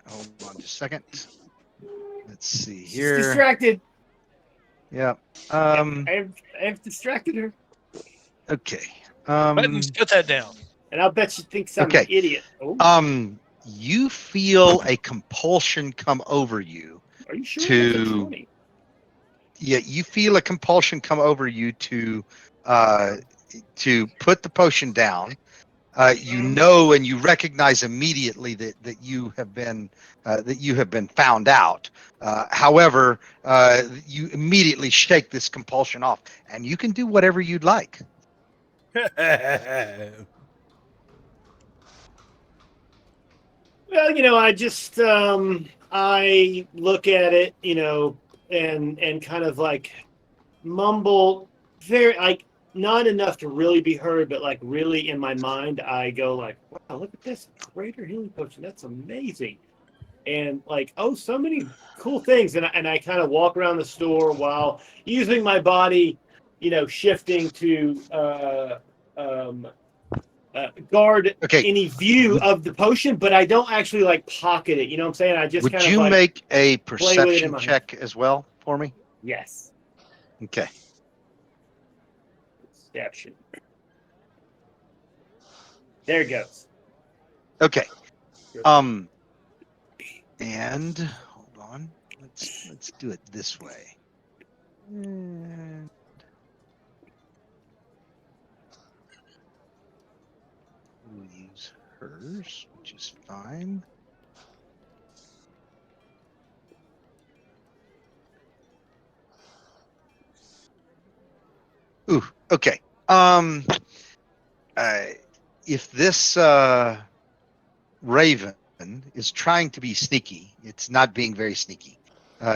hold on just a second. Let's see She's here. distracted. Yeah. I have distracted her, Okay. Buttons, put that down. and I'll bet she thinks I'm Okay. an idiot. Oh, You feel a compulsion come over you. are you sure? That's a To 20. Yeah, you feel a compulsion come over you to put the potion down. You know and you recognize immediately that you have been found out. However, you immediately shake this compulsion off, and you can do whatever you'd like. Well, I just I look at it, and kind of like mumble, very like not enough to really be heard, but like really in my mind, I go like, "Wow, look at this greater healing potion! That's amazing!" And like, oh, so many cool things, and I kind of walk around the store while using my body, shifting to guard Okay. any view of the potion, but I don't actually like pocket it. You know what I'm saying? I just Would kind of you like make a play with it in perception my hand. check as well for me? Yes. Okay. Perception. There it goes. Okay. And hold on. Let's do it this way. And we'll use hers, which is fine. Okay. If this raven is trying to be sneaky, it's not being very sneaky.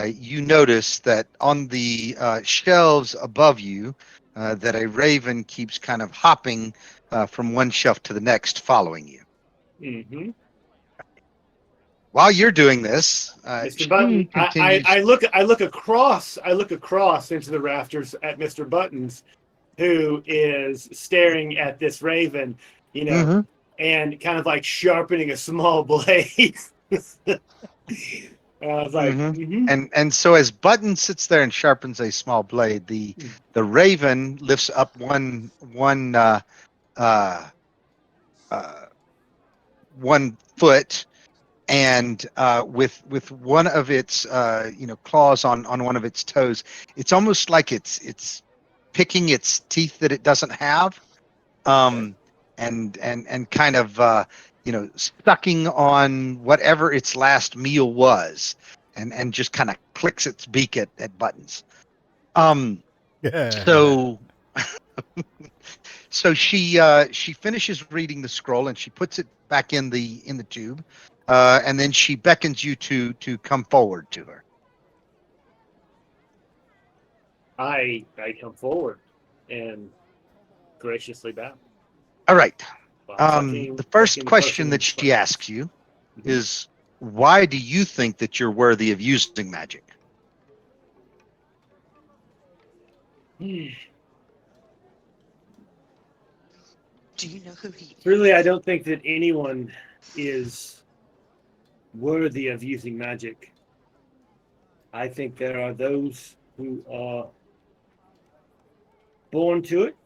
You notice that on the shelves above you, that a raven keeps kind of hopping from one shelf to the next, following you. Mm-hmm. While you're doing this, Mr. she Button, continues. I look across into the rafters at Mr. Buttons, who is staring at this raven, Mhm. and kind of like sharpening a small blade. I was like, Mhm. And so as Button sits there and sharpens a small blade, the raven lifts up uh, one foot, and with one of its claws on one of its toes, it's almost like it's picking its teeth that it doesn't have, um, and kind of sucking on whatever its last meal was, and just kind of clicks its beak at Buttons. So so she finishes reading the scroll and she puts it back in the tube, and then she beckons you to come forward to her. I come forward and graciously bow. All right. While tucking The first the question potion that in she place. asks you is, why do you think that you're worthy of using magic? Do you know who he is? Really, I don't think that anyone is worthy of using magic. I think there are those who are born to it.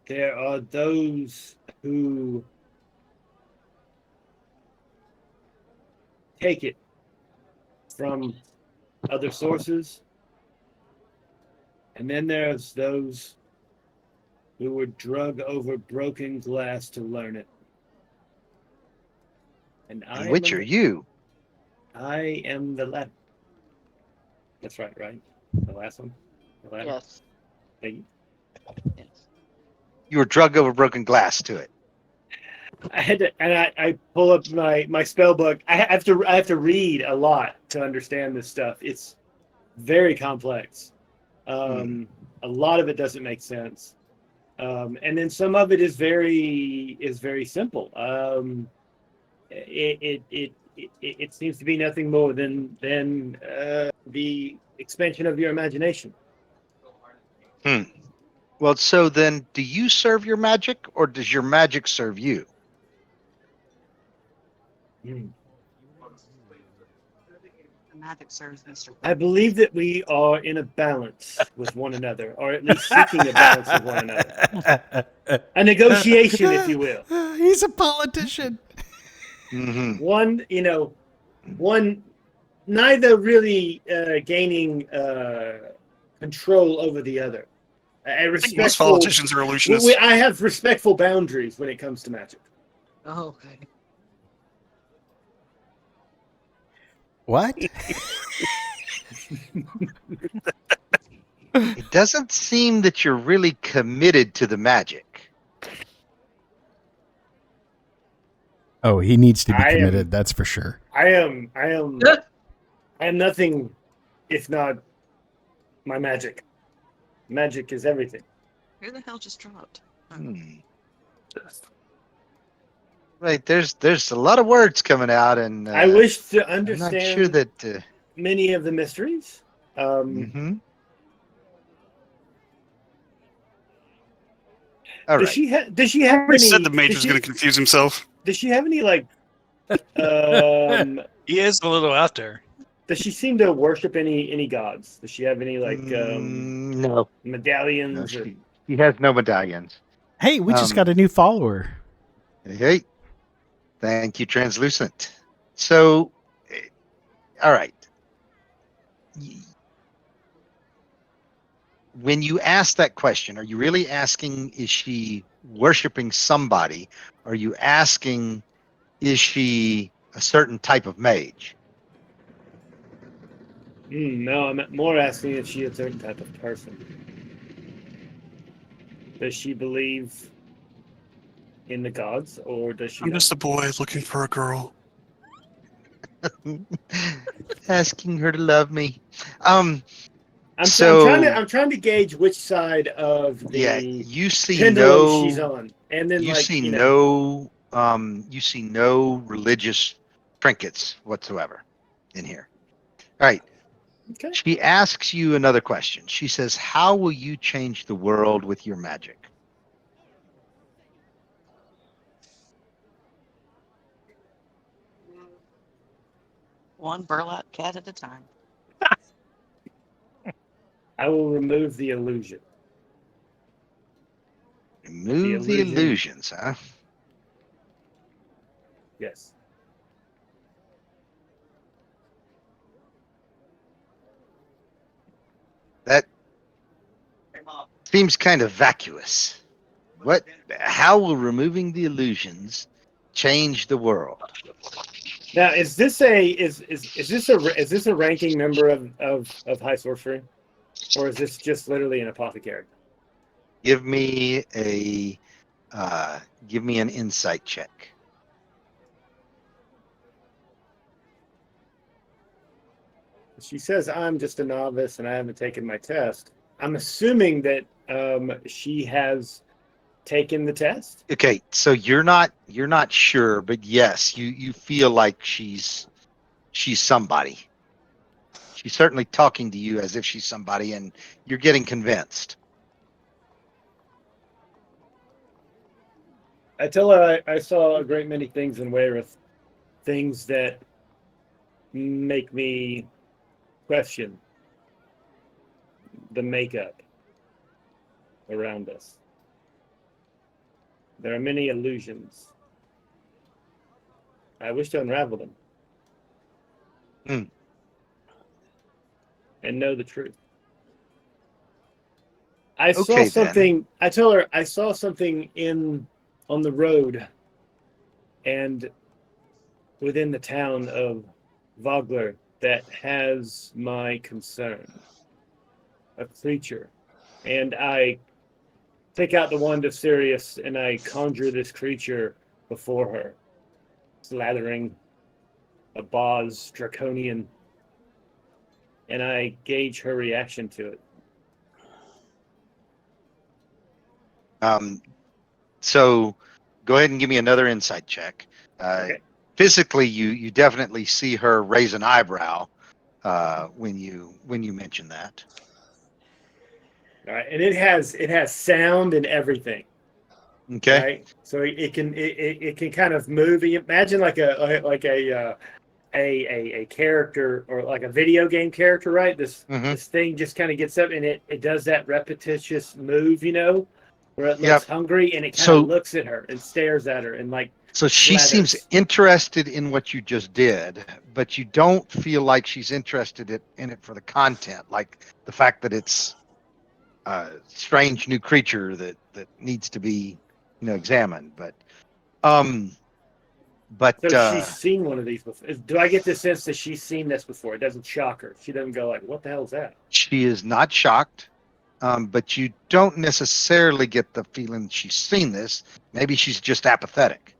There are those who take it from other sources. And then there's those who were drug over broken glass to learn it. And And which are you? I am the latter. That's right? The last one? The latter? Yes. Thank you. Yes. You were drugged over broken glass to it. I had to, and I pull up my spell book. I have to read a lot to understand this stuff. It's very complex. A lot of it doesn't make sense, and then some of it is very simple. It seems to be nothing more than the expansion of your imagination. Well, so then, do you serve your magic, or does your magic serve you? The magic serves Mr. I believe that we are in a balance with one another, or at least seeking a balance with one another. A negotiation, if you will. He's a politician. One neither really gaining control over the other. I think most politicians are illusionists. I have respectful boundaries when it comes to magic. Oh, okay. What? It doesn't seem that you're really committed to the magic. Oh, he needs to be I committed. am- That's for sure. I am nothing if not my magic. Magic is everything. Who the hell just dropped? Right, there's a lot of words coming out, and I wish to I'm understand not sure that. many of the mysteries. All Does right. she have He any? said the mage was going to confuse himself. Does she have any He is a little out there. does she seem to worship any gods? Does she have any No, medallions? no, she has no medallions. Hey, we just got a new follower. Hey, thank you, Translucent. So, all right. When you ask that question, are you really asking, is she worshiping somebody? Are you asking, is she a certain type of mage? No, I'm more asking if she is a certain type of person. Does she believe in the gods, or does she I'm not? just a boy looking for a girl. Asking her to love me. I'm So trying to gauge which side of yeah, the you see pendulum she's no, on, and then you like see you know, no, you see no religious trinkets whatsoever in here. All right. okay. She asks you another question. She says, "How will you change the world with your magic?" One burlap cat at a time. I will remove the illusion. Remove the illusion. illusions, huh? Yes. That seems kind of vacuous. What? How will removing the illusions change the world? Now, is this a ranking member of High Sorcery, or is this just literally an apothecary? Give me a give me an insight check. She says I'm just a novice and I haven't taken my test. I'm assuming that she has taken the test. Okay, so you're not sure, but yes, you feel like she's somebody. She's certainly talking to you as if she's somebody, and you're getting convinced. I tell her I saw a great many things in Wayreth, things that make me question the makeup around us. There are many illusions. I wish to unravel them and know the truth. I saw Okay, then. something. I tell her I saw something on the road and within the town of Vogler that has my concern. A creature. And I take out the wand of Sirius and I conjure this creature before her, slathering a Boz draconian, and I gauge her reaction to it. So go ahead and give me another insight check. Okay. Physically, you definitely see her raise an eyebrow when you mention that. All right, and it has sound and everything. Okay. Right, so it can kind of move. Imagine like a character or like a video game character, right? This thing just kind of gets up and it does that repetitious move, where it looks hungry and it kind of looks at her and stares at her and like. So she seems slathers. interested in what you just did, but you don't feel like she's interested in it for the content, like the fact that it's a strange new creature that needs to be, examined. But So she's seen one of these before. Do I get the sense that she's seen this before? It doesn't shock her. She doesn't go like, "What the hell is that?" she is not shocked. But you don't necessarily get the feeling she's seen this. Maybe she's just apathetic.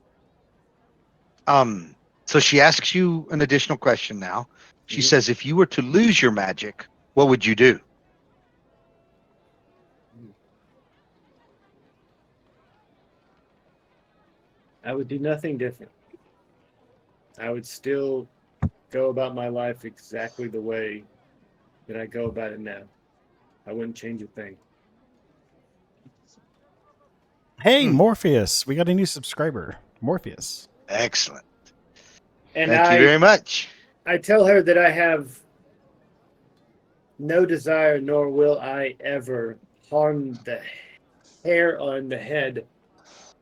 So she asks you an additional question now. She says, if you were to lose your magic, what would you do? I would do nothing different. I would still go about my life exactly the way that I go about it now. I wouldn't change a thing. Hey, Morpheus, we got a new subscriber, Morpheus. Excellent. And Thank you very much. I tell her that I have no desire, nor will I ever harm the hair on the head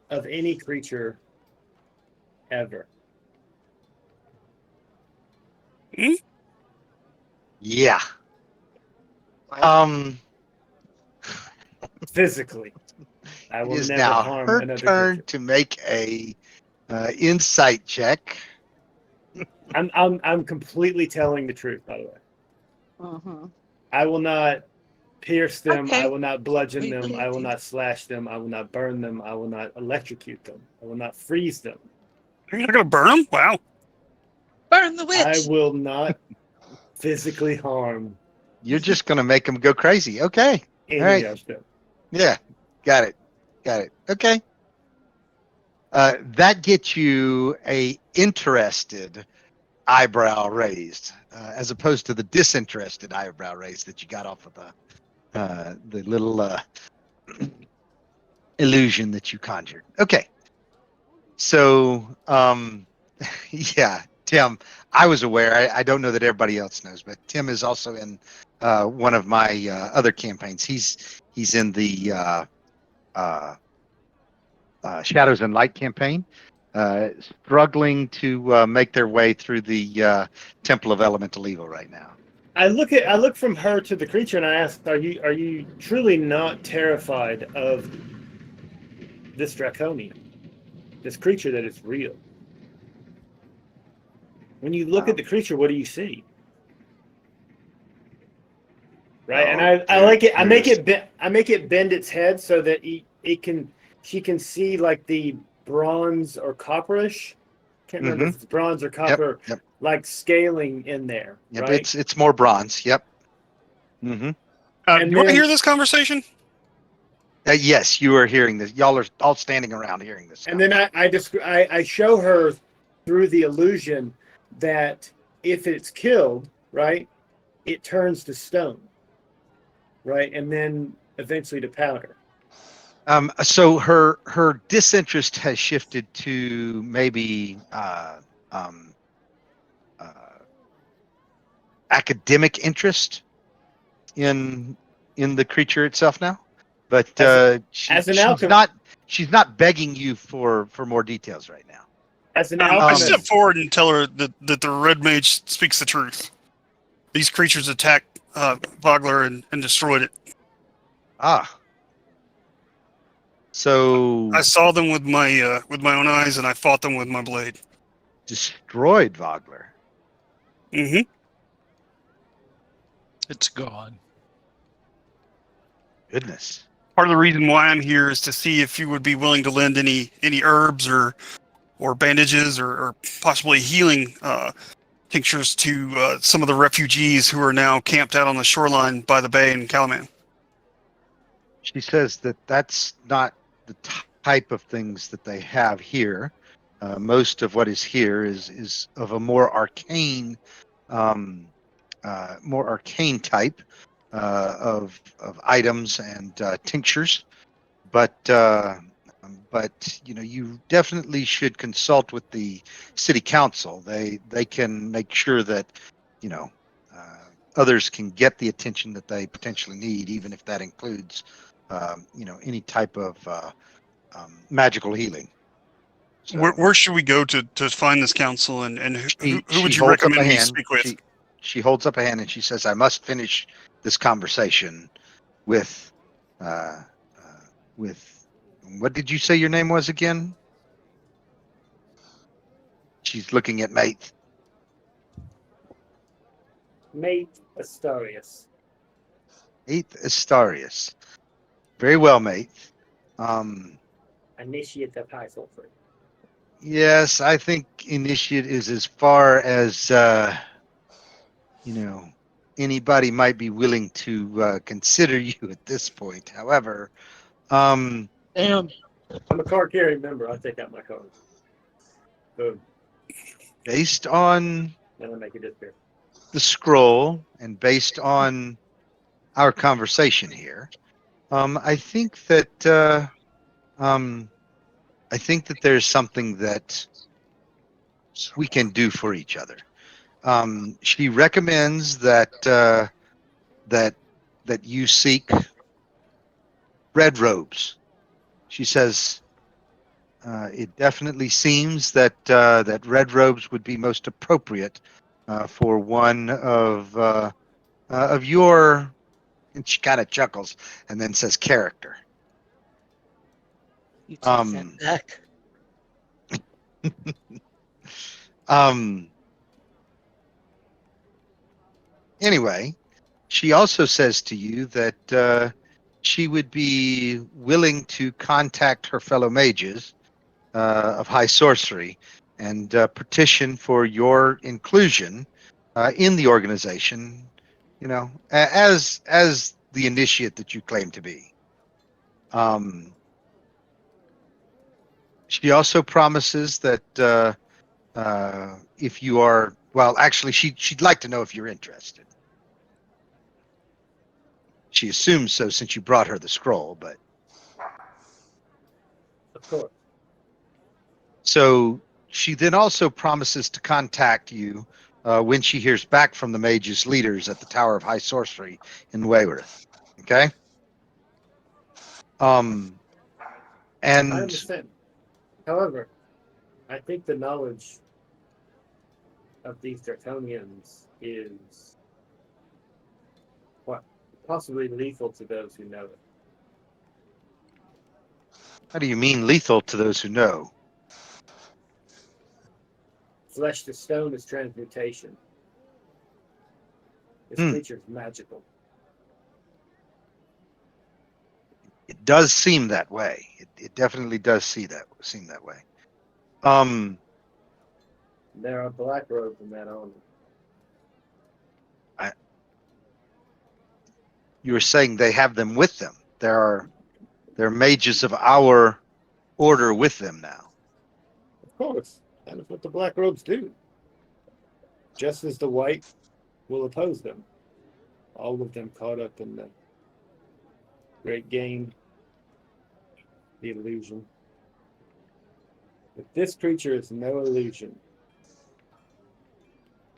of any creature ever. Yeah. Physically, I will It is never now harm her another turn creature. to make a insight check. I'm completely telling the truth, by the way. Mm-hmm. I will not pierce them. Okay. I will not bludgeon We them. believe I will you. not slash them. I will not burn them. I will not electrocute them. I will not freeze them. You're not gonna burn them? Wow. Burn the I witch. will not physically harm You're just going to make them go crazy. Okay. any All right. of them. Yeah. Got it. Got it. Okay. That gets you a interested eyebrow raised, as opposed to the disinterested eyebrow raised that you got off of the little illusion that you conjured. Okay. So, yeah, Tim, I was aware. I don't know that everybody else knows, but Tim is also in one of my other campaigns. He's in the Shadows and Light campaign, struggling to make their way through the Temple of Elemental Evil right now. I look from her to the creature and I ask, are you truly not terrified of this draconian, this creature that is real? When you look at the creature, what do you see? Right, and I like it. I make it bend its head so that she can see like the bronze or copperish. Can't remember if it's bronze or copper, Yep. like scaling in there. Yep. Right. It's more bronze. Yep. Mm-hmm. And Do I then- hear this conversation? Yes, you are hearing this. Y'all are all standing around hearing this. And then I show her through the illusion that if it's killed, right, it turns to stone, right, and then eventually to powder. So her disinterest has shifted to maybe academic interest in the creature itself now, but she's not begging you for more details right now. As an I alchemist, step forward and tell her that the red mage speaks the truth. These creatures attacked Vogler and destroyed it. Ah. So I saw them with my own eyes, and I fought them with my blade. destroyed Vogler. Mm-hmm. It's gone. Goodness. Part of the reason why I'm here is to see if you would be willing to lend any herbs or bandages or possibly healing tinctures to some of the refugees who are now camped out on the shoreline by the bay in Kalaman. She says that that's not the type of things that they have here. Most of what is here is of a more arcane type of items and tinctures, but you definitely should consult with the city council. They can make sure that others can get the attention that they potentially need, even if that includes any type of magical healing. So Where should we go to find this council, and who would you holds up recommend a we hand. speak with? She holds up a hand and she says, "I must finish this conversation with what did you say your name was again?" She's looking at Mate. Mate Astarius. Mate Astarius. Very well, Mate. Initiate the Python. Yes, I think initiate is as far as anybody might be willing to consider you at this point. However, Damn. I'm a card carrying member. I'll take out my card. Boom. based on Then I'll make it disappear. the scroll and based on our conversation here, I think that there's something that we can do for each other. She recommends that you seek red robes. She says it definitely seems that red robes would be most appropriate for one of your. And she kind of chuckles and then says, "Character." You take that back. Anyway, She also says to you that she would be willing to contact her fellow mages of high sorcery and petition for your inclusion in the organization. You know, as the initiate that you claim to be. She also promises that if you are, well, actually, she'd like to know if you're interested. She assumes so since you brought her the scroll, but Of course. so she then also promises to contact you when she hears back from the mage's leaders at the Tower of High Sorcery in Wayworth. Okay. I And understand. However, I think the knowledge of these draconians is what possibly lethal to those who know it. how do you mean lethal to those who know? Flesh to stone is transmutation. This creature is magical. It does seem that way. It definitely does seem that way. There are black robes in that army. You were saying they have them with them. There are mages of our order with them now. Of course, that is what the black robes do. Just as the white will oppose them. All of them caught up in the great game, the illusion. But this creature is no illusion.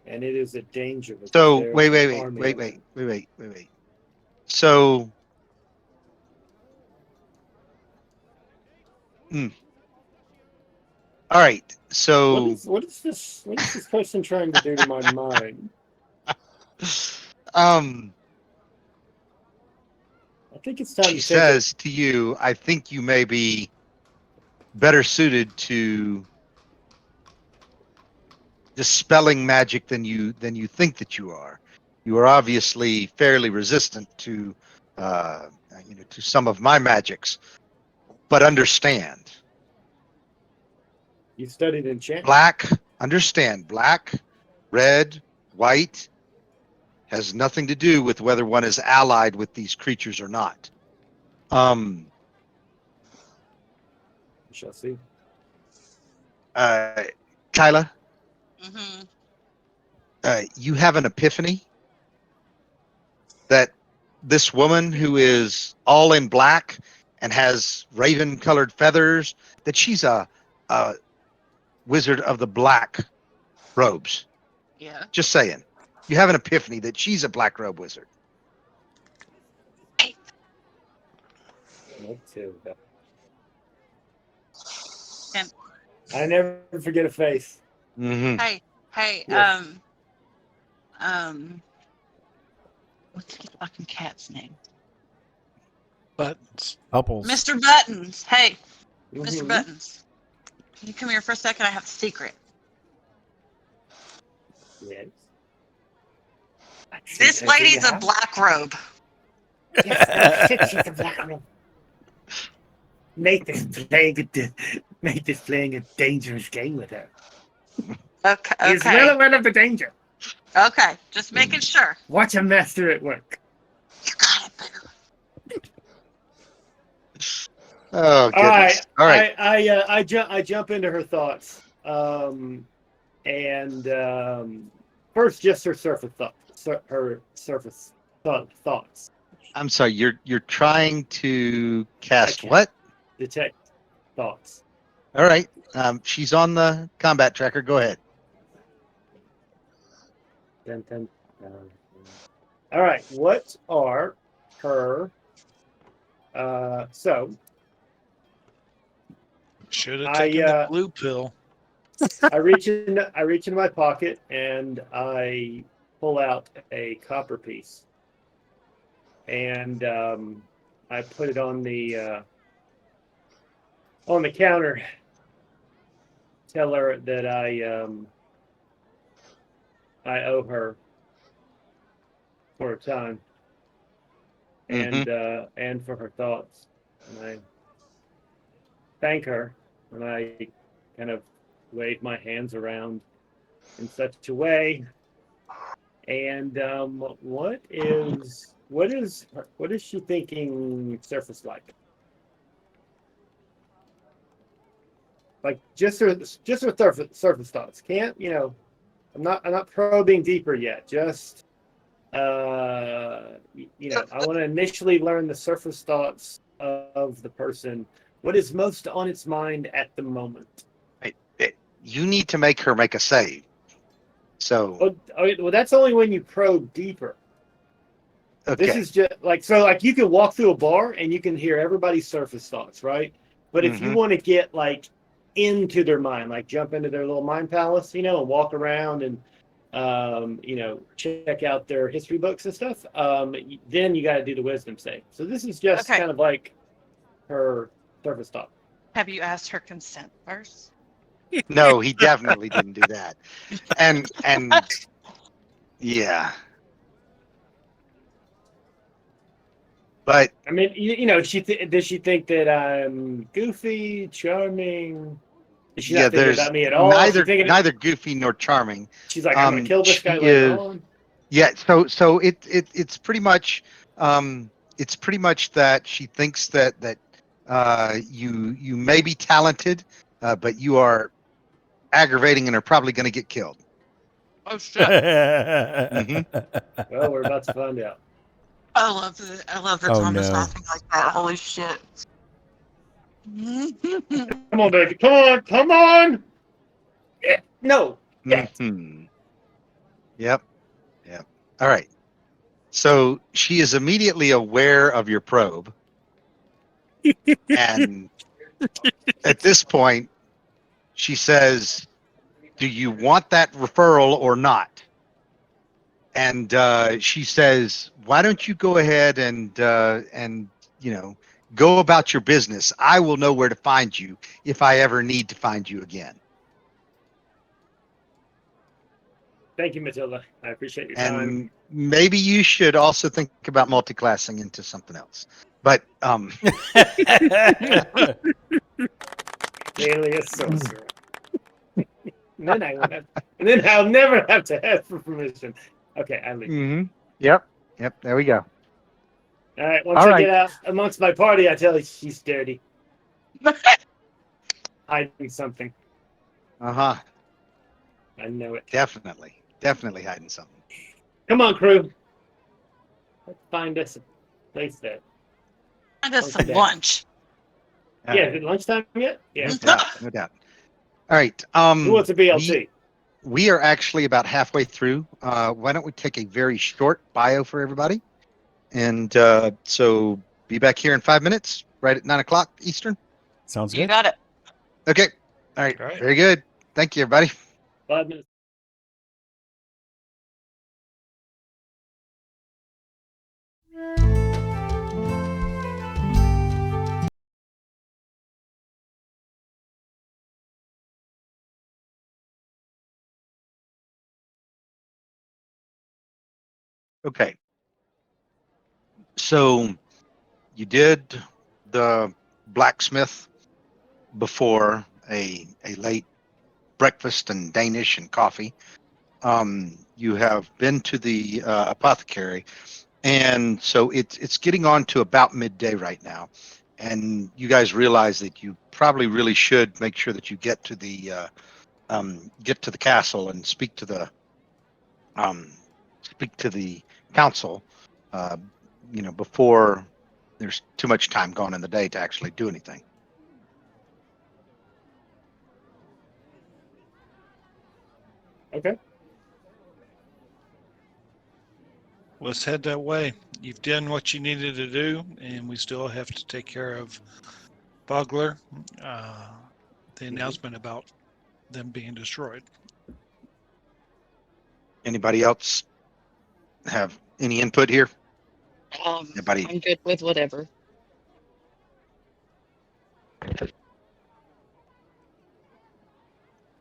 And it is a danger. Because So there wait. is an army of them. So all right. So What is this person trying to do to my mind? I think it's time she to take says to you, I think you may be better suited to dispelling magic than you think that you are. You are obviously fairly resistant to to some of my magics, but understand. You studied enchantment. Black, red, white has nothing to do with whether one is allied with these creatures or not. We shall see. Kyla, Mm-hmm. you have an epiphany that this woman who is all in black and has raven colored feathers, that she's a wizard of the black robes. Yeah. Just saying. You have an epiphany that she's a black robe wizard. Me too. And I never forget a face. Mm-hmm. hey, Yes. what's the fucking cat's name? Buttons. Bubbles. Mr. Buttons. Hey, Mr. Mhm. Buttons. Can you come here for a second? I have a secret. Yes. This lady's a black robe. Yes, she's a black robe. Make this playing a dangerous game with her. Okay. He's well aware of the danger. Okay. Just making sure. Watch a master at work. You got it, boo. Oh goodness! All right. I jump into her thoughts. First, just her surface thoughts. Her surface thoughts. I'm sorry. You're trying to cast Okay. what? Detect thoughts. All right. She's on the combat tracker. Go ahead. Dun, dun, dun. All right. What are her? So Should have taken the blue pill. I reach into my pocket and I pull out a copper piece, and I put it on the counter. Tell her that I owe her for her time and for her thoughts. And I thank her, and I kind of wave my hands around in such a way. And what is she thinking surface like? Like just her surface thoughts. Can't I'm not probing deeper yet. Just I want to initially learn the surface thoughts of the person. What is most on its mind at the moment? You need to make her make a save. So Well, that's only when you probe deeper. okay. This is just like you can walk through a bar and you can hear everybody's surface thoughts, right? But if you want to get like into their mind, like jump into their little mind palace, and walk around and check out their history books and stuff, then you got to do the wisdom save. So this is just Okay. kind of like her surface thought. Have you asked her consent first? No, he definitely didn't do that. And yeah. But I mean, does she think that I'm goofy, charming? Is she not thinking there's about me at all? neither goofy nor charming. She's like, I'm gonna kill this guy she later is- on. Yeah, so it's pretty much that she thinks that you may be talented, but you are aggravating and are probably going to get killed. Oh shit! Well, we're about to find out. I love that Oh, Tom is no. laughing like that. Holy shit! Come on, baby. Come on. Yeah. No. Yeah. Mhm. Yep. All right. So she is immediately aware of your probe, and at this point, she says, "Do you want that referral or not?" And she says, "Why don't you go ahead and go about your business? I will know where to find you if I ever need to find you again." Thank you, Matilda. I appreciate your time. And maybe you should also think about multi-classing into something else. But Alias sorcerer. and then I'll never have to ask for permission. Okay, I leave. Yep. There we go. All right. Once All I right. get out amongst my party, I tell her she's dirty, hiding something. Uh-huh. I know it. Definitely hiding something. Come on, crew. Let's find us a place there. And us some lunch. Yeah, is it lunchtime yet? Yeah. No doubt. All right. Who wants a BLT? We are actually about halfway through. Why don't we take a very short bio for everybody? And so be back here in 5 minutes, right at 9 o'clock Eastern. Sounds You good. got it. Okay. All right. All right. Very good. Thank you, everybody. 5 minutes. Okay. So you did the blacksmith before a late breakfast and Danish and coffee. You have been to the apothecary, and so it's getting on to about midday right now, and you guys realize that you probably really should make sure that you get to the castle and speak to the council, before there's too much time gone in the day to actually do anything. Okay. Let's head that way. You've done what you needed to do, and we still have to take care of Bugler. The announcement about them being destroyed. Anybody else have any input here? Anybody? I'm good with whatever.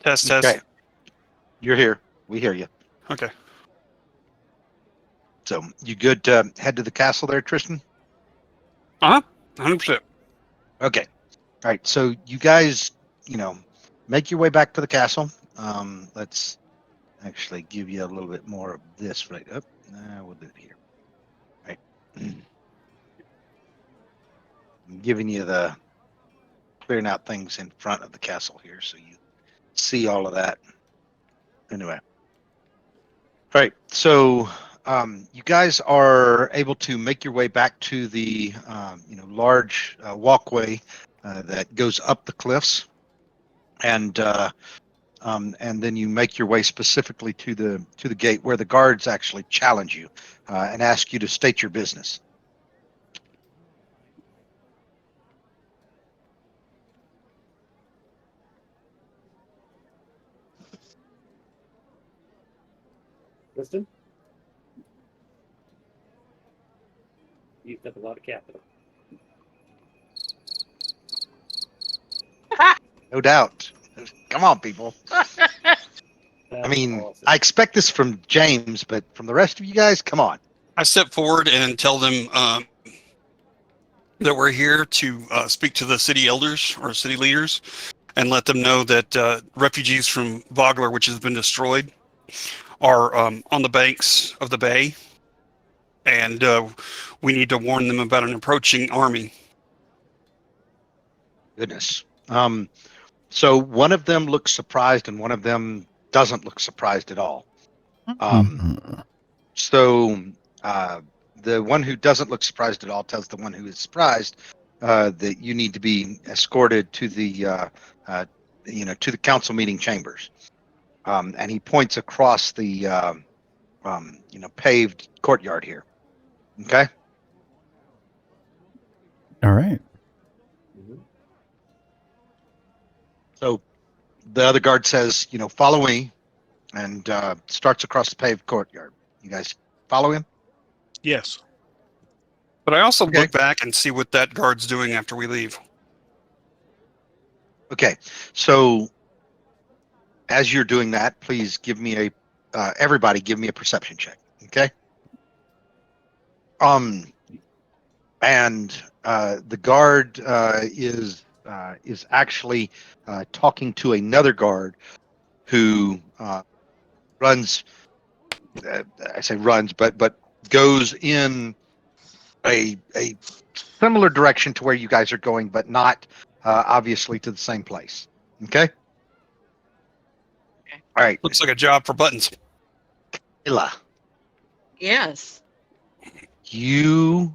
Test. Okay. You're here. We hear you. Okay. So you good to head to the castle there, Tristan? 100%. Okay. All right. So you guys, make your way back to the castle. Let's actually give you a little bit more of this right up. We'll do it here. Right. I'm giving you the clearing out things in front of the castle here so you see all of that. Anyway. All right. So you guys are able to make your way back to the large walkway that goes up the cliffs, and then you make your way specifically to the gate where the guards actually challenge you and ask you to state your business. Listen. Used up a lot of capital. No doubt. Come on, people. I mean, Awesome. I expect this from James, but from the rest of you guys, come on. I step forward and tell them that we're here to speak to the city elders or city leaders and let them know that refugees from Vogler, which has been destroyed, are on the banks of the bay, and we need to warn them about an approaching army. Goodness. So one of them looks surprised and one of them doesn't look surprised at all. So the one who doesn't look surprised at all tells the one who is surprised that you need to be escorted to the to the council meeting chambers. And he points across the paved courtyard here. Okay. All right. So the other guard says, follow me, and starts across the paved courtyard. You guys follow him? Yes. But I also Okay. look back and see what that guard's doing after we leave. Okay. So as you're doing that, please give me everybody give me a perception check. Okay. And the guard is actually talking to another guard who runs. I say runs, but goes in a similar direction to where you guys are going, but not obviously to the same place. Okay. All right. Looks like a job for Buttons. Ella, Yes. you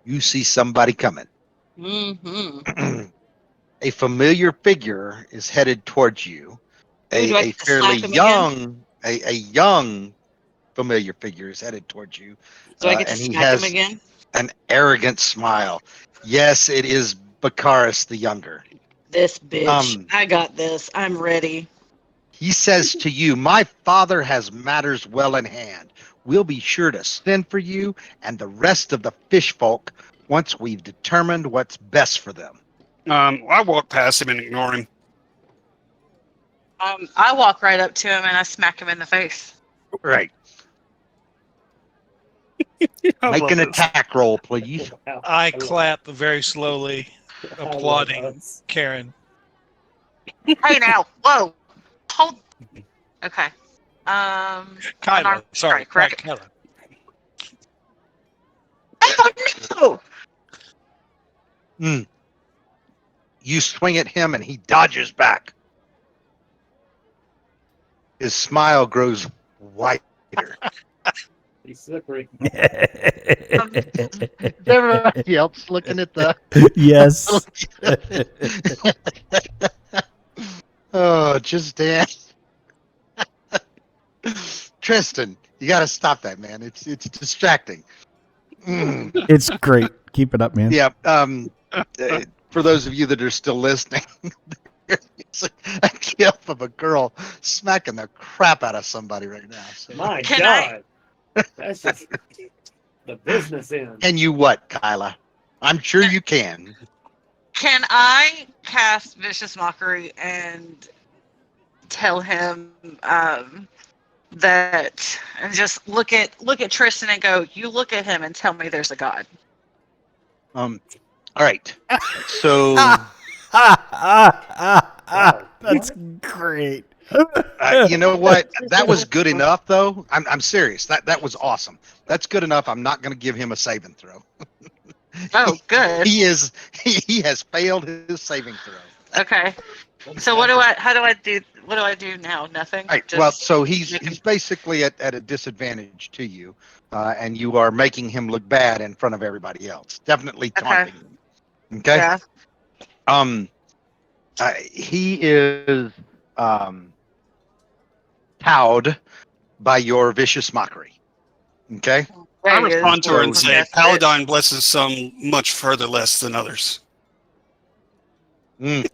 you see somebody coming. Mm-hmm. A familiar figure is headed towards you. Ooh, do I A get to fairly smack him young, a young familiar figure is headed towards you. Do I get to And he smack him has again? an arrogant smile. Yes, it is Baccharis the Younger. This bitch. Um, I got this. I'm ready. He says to you, my father has matters well in hand. We'll be sure to send for you and the rest of the fish folk once we've determined what's best for them. I walk past him and ignore him. I walk right up to him and I smack him in the face. Right. I Make love an this. attack roll, please. I clap very slowly, applauding Karen. Hey now, whoa, hold. Okay. Kyla, unarmed sorry, strike, correct? not Kyla. Oh no! You swing at him and he dodges back. His smile grows wider. He's slippery. Everybody else looking at the. Yes. Oh, just dance. Tristan, you got to stop that, man. It's distracting. It's great. Keep it up, man. Yeah. For those of you that are still listening, it's a gif of a girl smacking the crap out of somebody right now. So. My Can God. That's just the business end. And you what, Kyla? I'm sure you can. Can I cast Vicious Mockery and tell him that, and just look at Tristan and go, you look at him and tell me there's a God. All right. So That's great. you know what? That was good enough, though. I'm serious. That was awesome. That's good enough. I'm not going to give him a saving throw. Oh, good. He has failed his saving throw. Okay. So how do I do now? Nothing. Right. Just Well, so make him- he's basically at a disadvantage to you, and you are making him look bad in front of everybody else. Definitely Okay. taunting him. Okay. Yeah. He is cowed by your vicious mockery. Okay. I There he is. respond to her and So say, That's it. Paladine blesses some much further less than others. Mm.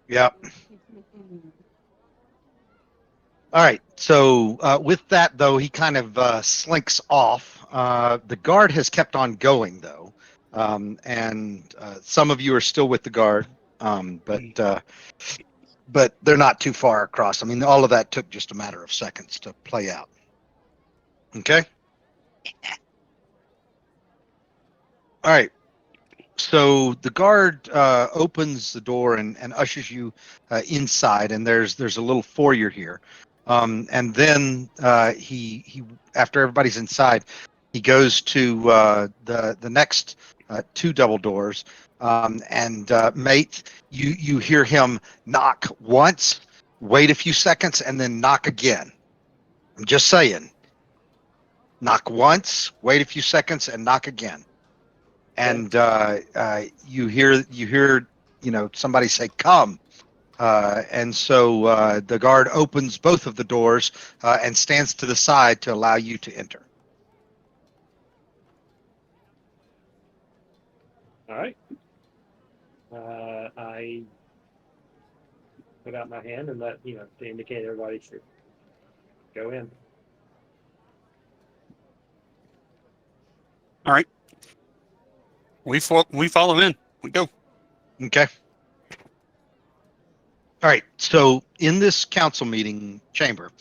Yep. All right. So with that, though, he kind of slinks off. The guard has kept on going, though, and some of you are still with the guard, but they're not too far across. I mean, all of that took just a matter of seconds to play out. Okay. All right. So the guard opens the door and ushers you inside, and there's a little foyer here, and then he after everybody's inside, he goes to the next two double doors, and mate, you hear him knock once, wait a few seconds, and then knock again. I'm just saying, knock once, wait a few seconds, and knock again. And you hear somebody say come, and so the guard opens both of the doors and stands to the side to allow you to enter. All right. I put out my hand and let to indicate everybody should go in. All right. We follow in. We go. Okay. All right. So in this council meeting chamber,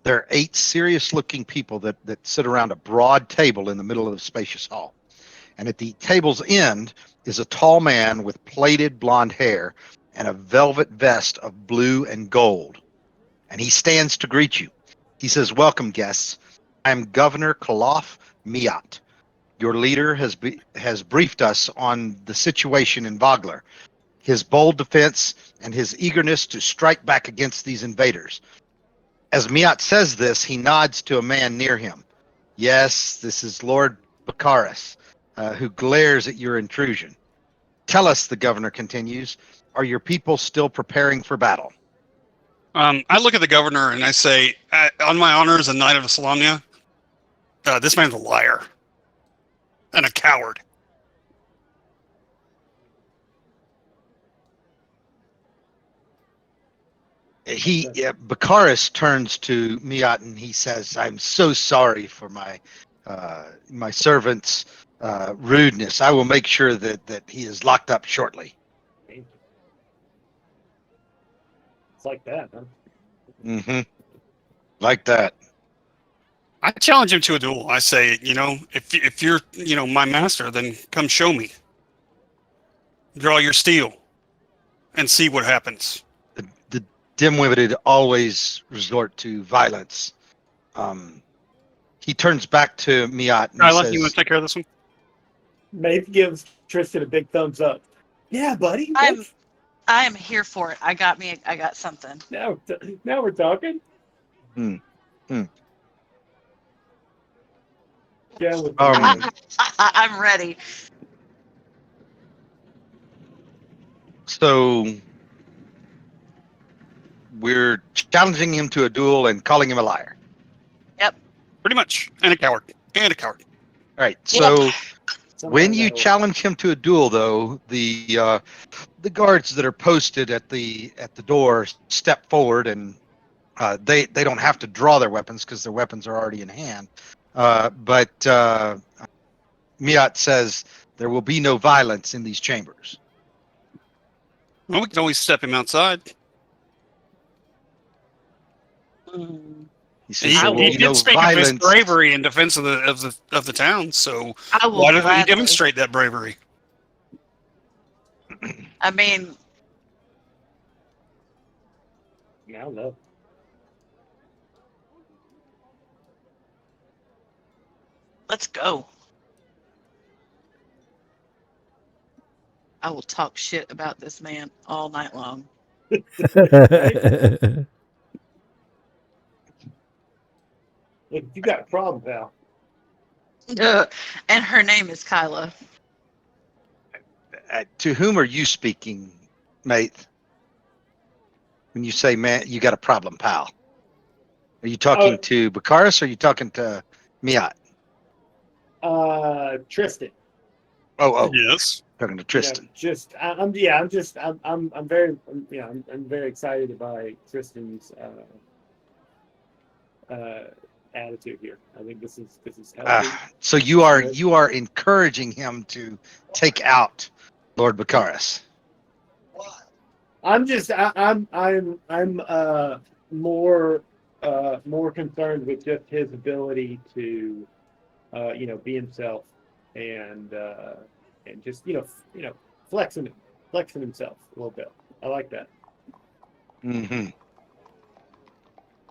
there are 8 serious-looking people that sit around a broad table in the middle of the spacious hall. And at the table's end is a tall man with plaited blonde hair and a velvet vest of blue and gold. And he stands to greet you. He says, "Welcome, guests. I am Governor Kalof Miat. Your leader has briefed us on the situation in Vogler, his bold defense, and his eagerness to strike back against these invaders." As Miat says this, he nods to a man near him. "Yes, this is Lord Baccharis, who glares at your intrusion. Tell us," the governor continues, "are your people still preparing for battle?" I look at the governor and I say, on my honor as a knight of Solamnia, this man's a liar and a coward. Baccharis turns to Miat and he says, "I'm so sorry for my servant's rudeness. I will make sure that he is locked up shortly." It's like that, huh? Mm-hmm. Like that. I challenge him to a duel. I say, if you're, my master, then come show me. Draw your steel and see what happens. The dim-witted always resort to violence. He turns back to Miat and I he left you want says, to take care of this one? Maeve gives Tristan a big thumbs up. Yeah, buddy. I am here for it. I got something. Now we're talking. Hmm. Yeah. I'm ready. So we're challenging him to a duel and calling him a liar. Yep. Pretty much. And a coward. And a coward. All right. So Somehow when you that'll- challenge him to a duel, though, the guards that are posted at the door step forward, and they don't have to draw their weapons because their weapons are already in hand. But Miat says there will be no violence in these chambers. Well, we can always step him outside. Mm. He says He, there will he be did no speak of his violence. bravery in defense of the town. So I will why doesn't he gladly. demonstrate that bravery? I mean, Yeah, I love. let's go. I will talk shit about this man all night long. Look, you got a problem, pal. And her name is Kyla. To whom are you speaking, mate? When you say, man, you got a problem, pal. Are you talking to Bakaris or are you talking to Miat? Tristan. Oh, Yes. talking to You know, Tristan. I'm very, I'm very excited by Tristan's attitude here. I think this is healthy. So you are encouraging him to take out Lord Bakaris. I'm just, I'm more concerned with just his ability to, be himself and just, flexing himself a little bit. I like that. Mm-hmm.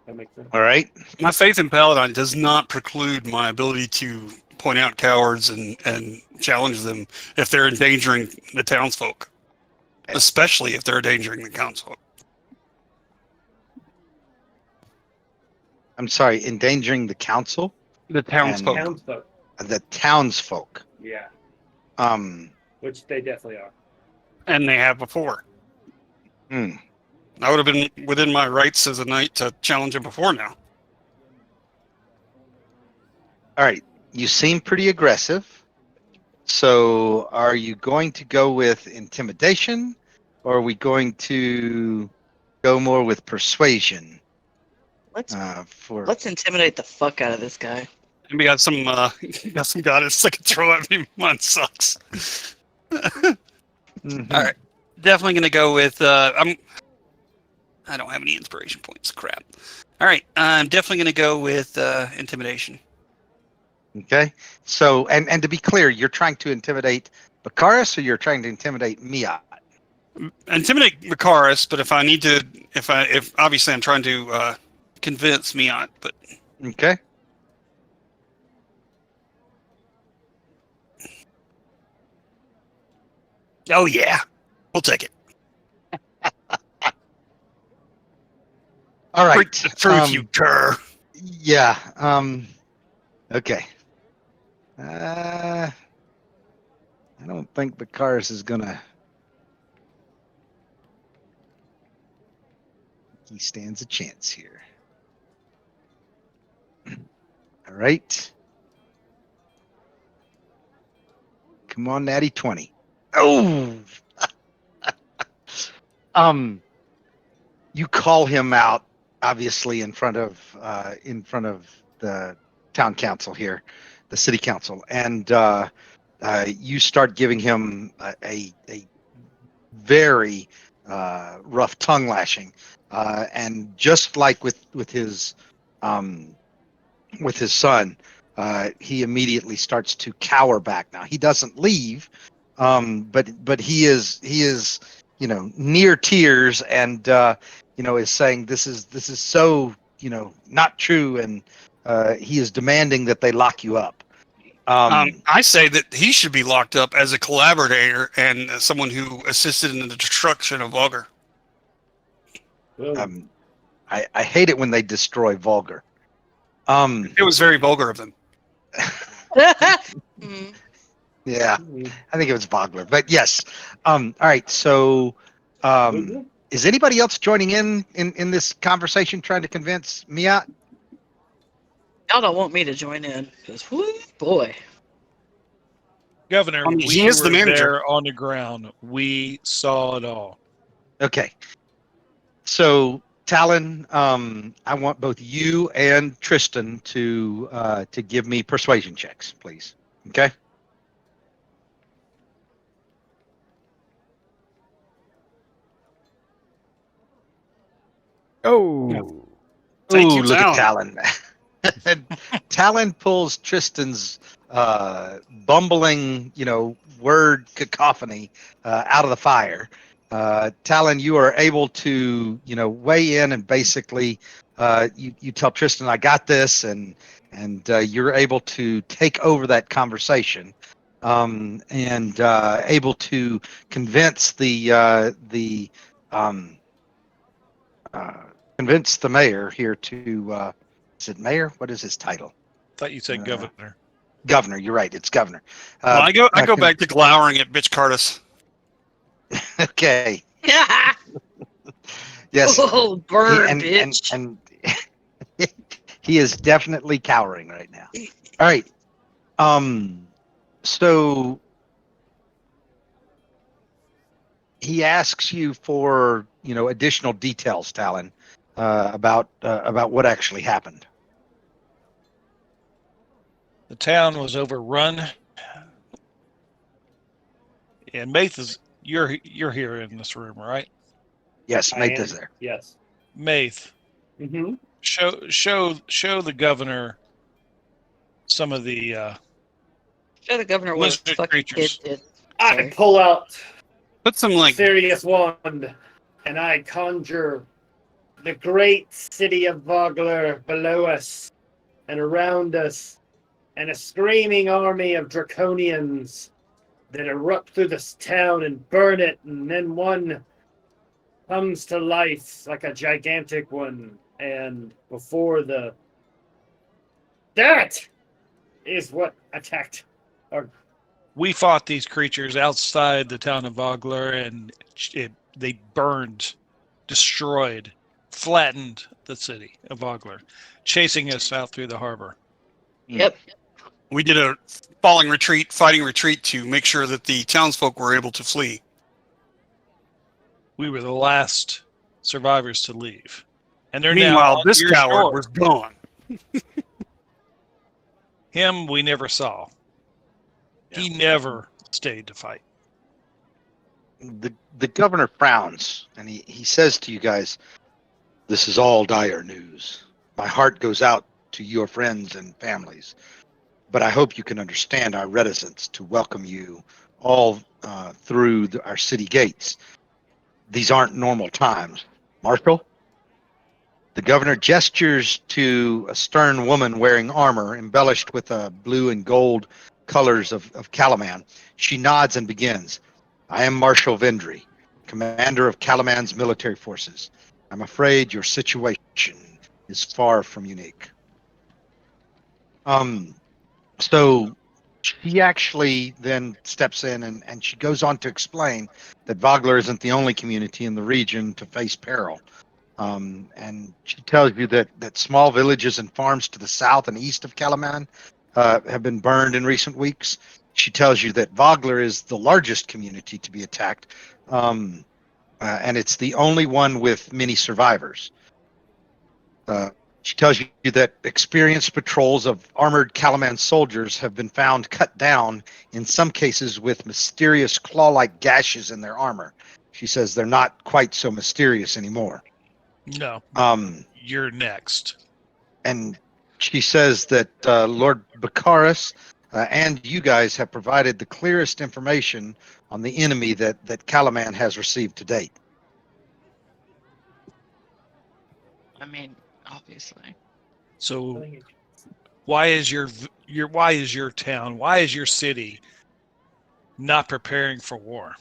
That makes sense. All right. My faith in Paladin does not preclude my ability to point out cowards and challenge them if they're endangering the townsfolk, especially if they're endangering the townsfolk. I'm sorry, endangering the council, The townsfolk. Townsfolk. the townsfolk. Yeah, Um, which they definitely are. And they have before. hmm. I would have been within my rights as a knight to challenge him before now. All right. You seem pretty aggressive. So are you going to go with intimidation or are we going to go more with persuasion? Let's For let's intimidate the fuck out of this guy. Maybe got some goddess that can throw at me. Mine sucks. Mhm. All right, definitely gonna go with. I don't have any inspiration points. Crap. All right, I'm definitely gonna go with intimidation. Okay. So and to be clear, you're trying to intimidate Bakaris or you're trying to intimidate Mia? Intimidate Makaris, but if I need to, if obviously I'm trying to convince Miat, but Okay. oh yeah, we'll take it. All right. Break the truth, you cur. Yeah. Okay. I don't think Bakaris is gonna. He stands a chance here. All right. Come on, Natty 20. Oh. You call him out, obviously in front of the town council here, the city council, and you start giving him a very rough tongue lashing, and just like with his son, he immediately starts to cower back. Now he doesn't leave, but he is near tears and is saying this is so not true, and he is demanding that they lock you up. I say that he should be locked up as a collaborator and someone who assisted in the destruction of Augur. I hate it when they destroy Vulgar. It was very vulgar of them. Mm. Yeah, I think it was Vogler, but yes. All right. So, is anybody else joining in this conversation, trying to convince Miat? Y'all don't want me to join in because, boy. Governor, I mean, we he is the were manager. there on the ground. We saw it all. Okay. So, Talon, I want both you and Tristan to give me persuasion checks, please. Okay. Oh. Thank you, look at Talon. Talon. Talon pulls Tristan's bumbling, word cacophony out of the fire. Talon, you are able to, weigh in and basically you tell Tristan, I got this, and you're able to take over that conversation, and able to convince um, convince the mayor here to is it mayor? What is his title? Thought you said governor. Governor. You're right. It's governor. Well, I go back to glowering at Bitch Cardus. Okay. Yes. Oh, burn, and, bitch. and he is definitely cowering right now. All right. So he asks you for, additional details, Talon, about what actually happened. The town was overrun. And Maith you're here in this room, right? Yes, I Maith am. is there. Yes. Maith, Mm-hmm. show the governor some of the Show the governor what lizard the fucking kid creatures. did. I Sorry. pull out Put some like Sirius wand, and I conjure the great city of Vogler below us and around us, and a screaming army of draconians that erupt through this town and burn it, and then one comes to life like a gigantic one, and before that is what attacked. We fought these creatures outside the town of Vogler, and they burned, destroyed, flattened the city of Vogler, chasing us out through the harbor. Yep. we did a fighting retreat to make sure that the townsfolk were able to flee. We were the last survivors to leave. And they're Meanwhile, now on this your coward shore. was gone. Him we never saw. He never stayed to fight. The governor frowns and he says to you guys, "This is all dire news. My heart goes out to your friends and families, but I hope you can understand our reticence to welcome you all through our city gates. These aren't normal times. Marshal?" The governor gestures to a stern woman wearing armor embellished with blue and gold colors of Calaman. She nods and begins. "I am Marshal Vendry, commander of Calaman's military forces. I'm afraid your situation is far from unique." So she actually then steps in and she goes on to explain that Vogler isn't the only community in the region to face peril. And she tells you that small villages and farms to the south and east of Calaman have been burned in recent weeks. She tells you that Vogler is the largest community to be attacked, and it's the only one with many survivors. She tells you that experienced patrols of armored Calaman soldiers have been found cut down, in some cases with mysterious claw-like gashes in their armor. She says they're not quite so mysterious anymore. No. You're next. And she says that Lord Baccharis and you guys have provided the clearest information on the enemy that Calaman has received to date. I mean, obviously. So why is your town, why is your city not preparing for war?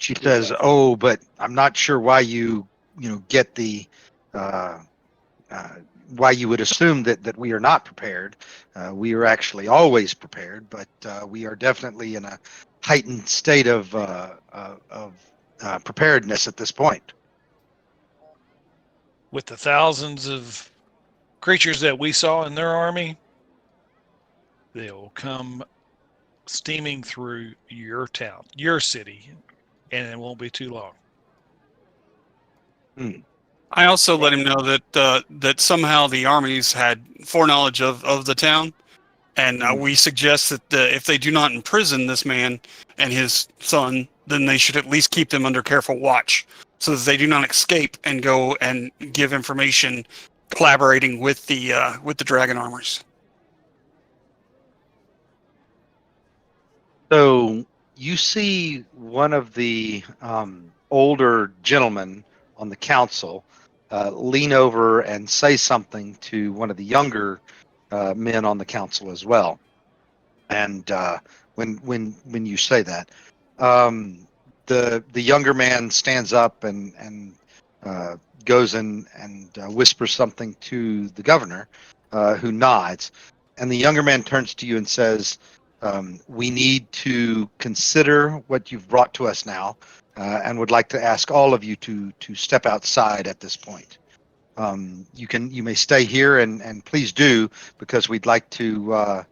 She says, "Oh, but I'm not sure why you get the why you would assume that we are not prepared. We are actually always prepared, but we are definitely in a heightened state of preparedness at this point." With the thousands of creatures that we saw in their army, they will come steaming through your town, your city, and it won't be too long. I also let him know that somehow the armies had foreknowledge of the town, and we suggest that if they do not imprison this man and his son, then they should at least keep them under careful watch so that they do not escape and go and give information, collaborating with the dragon armors. So you see one of the older gentlemen on the council lean over and say something to one of the younger men on the council as well. And when you say that, the younger man stands up and goes and whispers something to the governor, who nods, and the younger man turns to you and says, "We need to consider what you've brought to us now, and would like to ask all of you to step outside at this point. You may stay here and please do, because we'd like to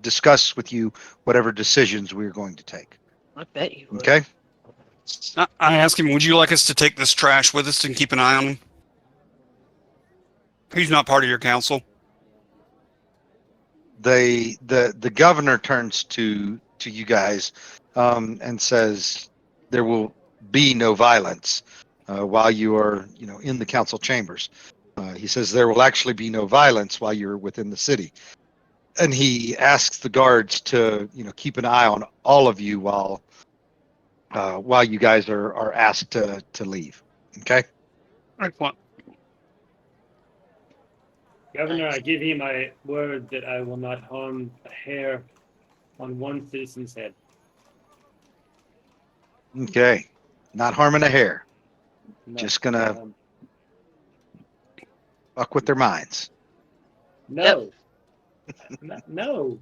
discuss with you whatever decisions we're going to take." I bet you would. Okay. I asked him, would you like us to take this trash with us and keep an eye on him? He's not part of your council. The governor turns to you guys and says, "There will be no violence while you are in the council chambers." He says there will actually be no violence while you're within the city, and he asks the guards to keep an eye on all of you while you guys are asked to leave. Okay. Excellent. Governor, I give you my word that I will not harm a hair on one citizen's head. Okay. Not harming a hair. No, Just gonna um, fuck with their minds. no. No.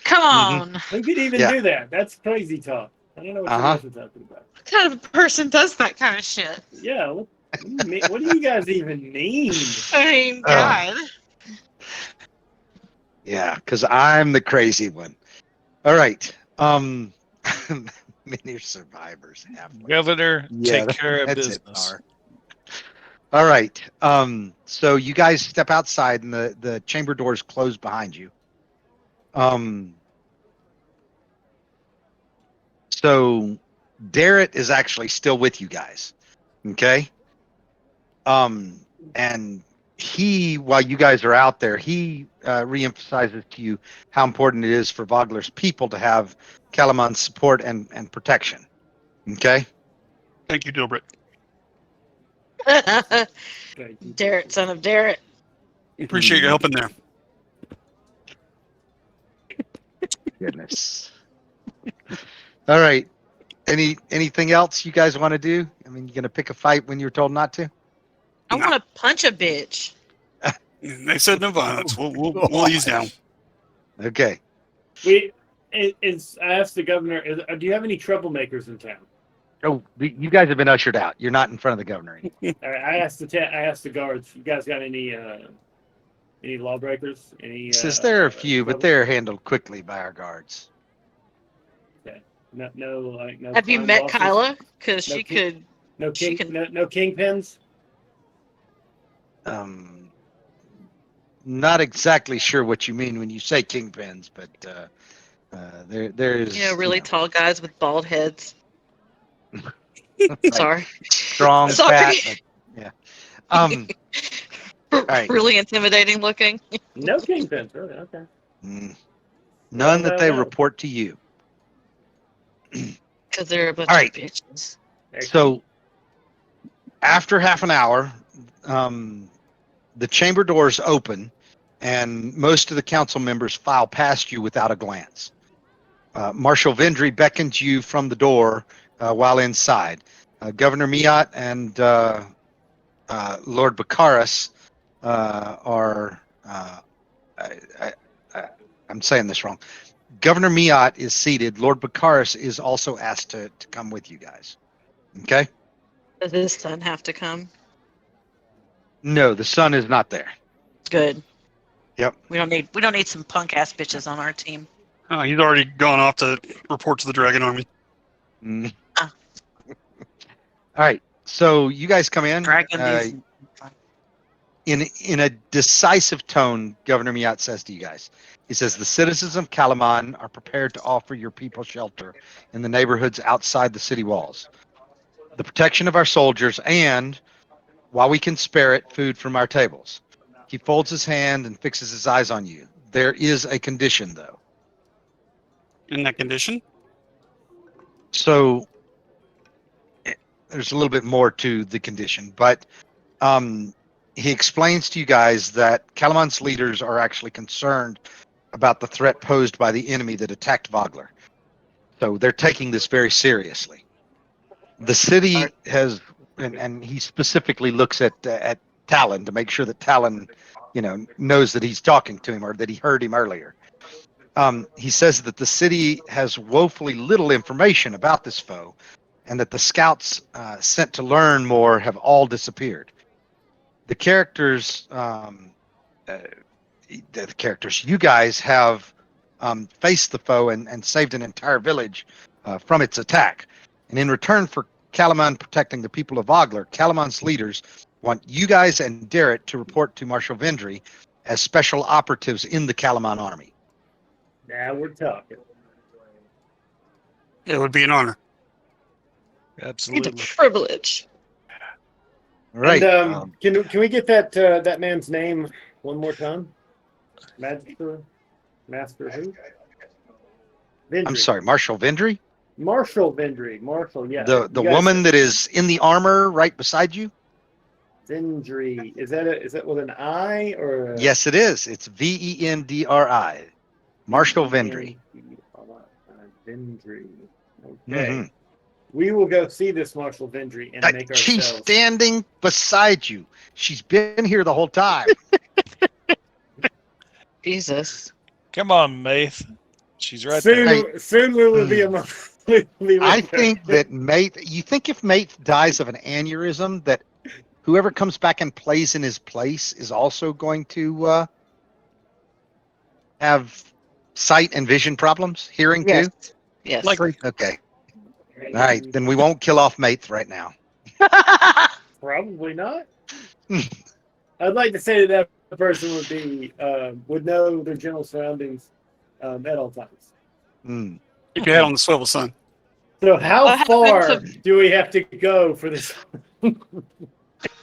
Come Mhm. on. Who could even Yeah. do that? That's crazy talk. I don't know what Uh-huh. you guys are talking about. What kind of person does that kind of shit? Yeah. What do you guys even mean? I mean, God. Yeah, because I'm the crazy one. All right. Many survivors have. Governor, Yeah, take care of that's it. business. R. All right. So you guys step outside, and the chamber doors close behind you. So Darrett is actually still with you guys. Okay. And he, while you guys are out there, he reemphasizes to you how important it is for Vogler's people to have Kalaman's support and protection. Okay. Thank you, Dilbert. Darrett, son of Darrett. Appreciate your help in there. Goodness. All right. Anything else you guys want to do? I mean, you gonna pick a fight when you're told not to? I want to punch a bitch. They said no violence. We'll ease down. Okay. I asked the governor, do you have any troublemakers in town? Oh, you guys have been ushered out. You're not in front of the governor anymore. All right, I asked the guards, you guys got any lawbreakers? Any? Says there are a few, but trouble? they're handled quickly by our guards. Okay. No. Have you crime met bosses? Kyla? Because No she king- could. No she king. can- No kingpins. Not exactly sure what you mean when you say kingpins, but there's Really tall guys with bald heads. like Sorry. strong, Sorry. fat. But, yeah. right. Really intimidating looking. No kingpins. Really? Okay. None that they No. report to you. Because they're a bunch All right. of bitches. So after half an hour, the chamber doors open, and most of the council members file past you without a glance. Marshal Vendry beckons you from the door while inside. Governor Miat and Lord Baccharis are. I'm saying this wrong. Governor Miat is seated. Lord Baccharis is also asked to come with you guys. Okay. Does his son have to come? No, the son is not there. Good. Yep. We don't need some punk ass bitches on our team. He's already gone off to report to the Dragon Army. Ah. All right. So you guys come in. Dragon is fun. in a decisive tone, Governor Miat says to you guys, he says, the citizens of Kalaman are prepared to offer your people shelter in the neighborhoods outside the city walls, the protection of our soldiers, and, while we can spare it, food from our tables. He folds his hand and fixes his eyes on you. There is a condition, though. In that condition, So there's a little bit more to the condition, but he explains to you guys that Kalaman's leaders are actually concerned about the threat posed by the enemy that attacked Vogler. So they're taking this very seriously. The city has, and he specifically looks at Talon to make sure that Talon, knows that he's talking to him or that he heard him earlier. He says that the city has woefully little information about this foe, and that the scouts sent to learn more have all disappeared. The characters, you guys have faced the foe and saved an entire village from its attack. And in return for Kalaman protecting the people of Vogler, Kalaman's leaders want you guys and Darrett to report to Marshal Vendry as special operatives in the Kalaman army. Now we're talking. it would be an honor. It's a Absolutely. privilege. All right. And, can we get that man's name one more time? Master who? Vendry. I'm sorry, Marshal Vendry? Marshal Vendry. Marshal, yeah. The You guys- woman that is in the armor right beside you? Vendry. Is that with an I or? Yes, it is. It's Vendri. Marshal Vendry. Vendry. Okay. Mhm. We will go see this Marshal Vendry and make She's ourselves. standing beside you. She's been here the whole time. Jesus. Come on, Maith. She's right soon, there. soon we will be a. I think that you think if Mate dies of an aneurysm, that whoever comes back and plays in his place is also going to have sight and vision problems, hearing Yes. too? Yes. Likely. Okay. All right. Then we won't kill off Mate right now. Probably not. I'd like to say that person would know their general surroundings at all times. Hmm. Keep your head on the swivel, son. So how What far happens do we have to go for this? All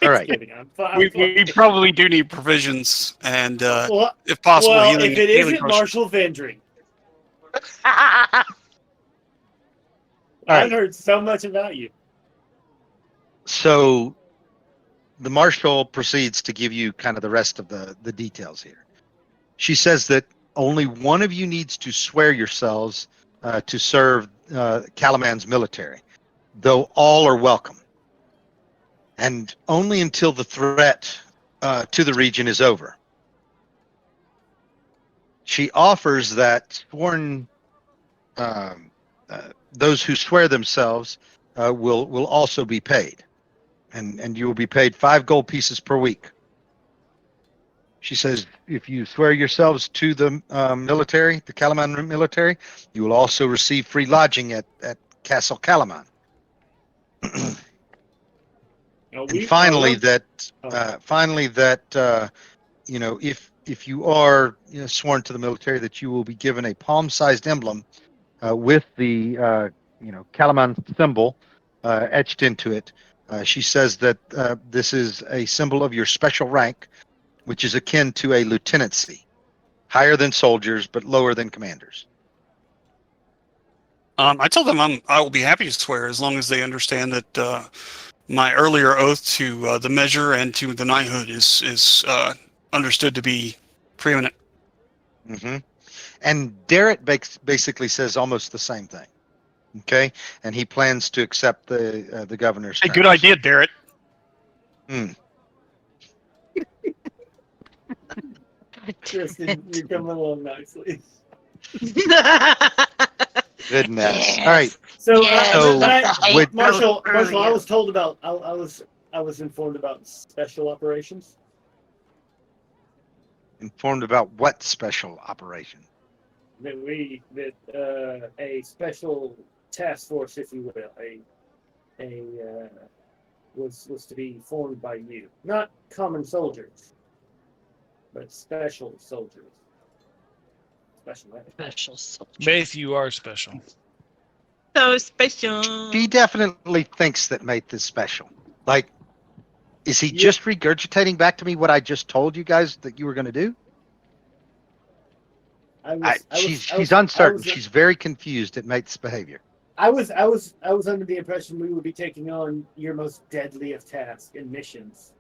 right. Kidding. We probably do need provisions, and Well, if possible, well, healing. if it healing isn't potions. Marshal Vendry, All I've right. heard so much about you. So the marshal proceeds to give you kind of the rest of the details here. She says that only one of you needs to swear yourselves to serve Kalaman's military, though all are welcome. And only until the threat to the region is over. She offers that sworn those who swear themselves will also be paid, and you will be paid 5 gold pieces per week. She says, if you swear yourselves to the military, the Kalaman military, you will also receive free lodging at Castle Kalaman. And finally, that if you are sworn to the military, that you will be given a palm-sized emblem with the Kalaman symbol etched into it. She says that this is a symbol of your special rank, which is akin to a lieutenancy, higher than soldiers but lower than commanders. I told them I will be happy to swear as long as they understand that my earlier oath to the measure and to the knighthood is understood to be preeminent. Mm-hmm. And Darrett basically says almost the same thing. Okay, and he plans to accept the governor's. Hey, good terms. idea, Darrett. Kristen, you're coming along nicely. Goodness. All right. So, Yes. Marshall, I was told about. I was informed about special operations. Informed about what special operation? That a special task force, if you will, was to be formed by you, not common soldiers. but special soldiers. Special ed. Special soldier. Maith, you are special. So special. She definitely thinks that Maith is special. Like, is he Yeah. just regurgitating back to me what I just told you guys that you were going to do? She's uncertain. She's very confused at Maith's behavior. I was under the impression we would be taking on your most deadly of tasks and missions.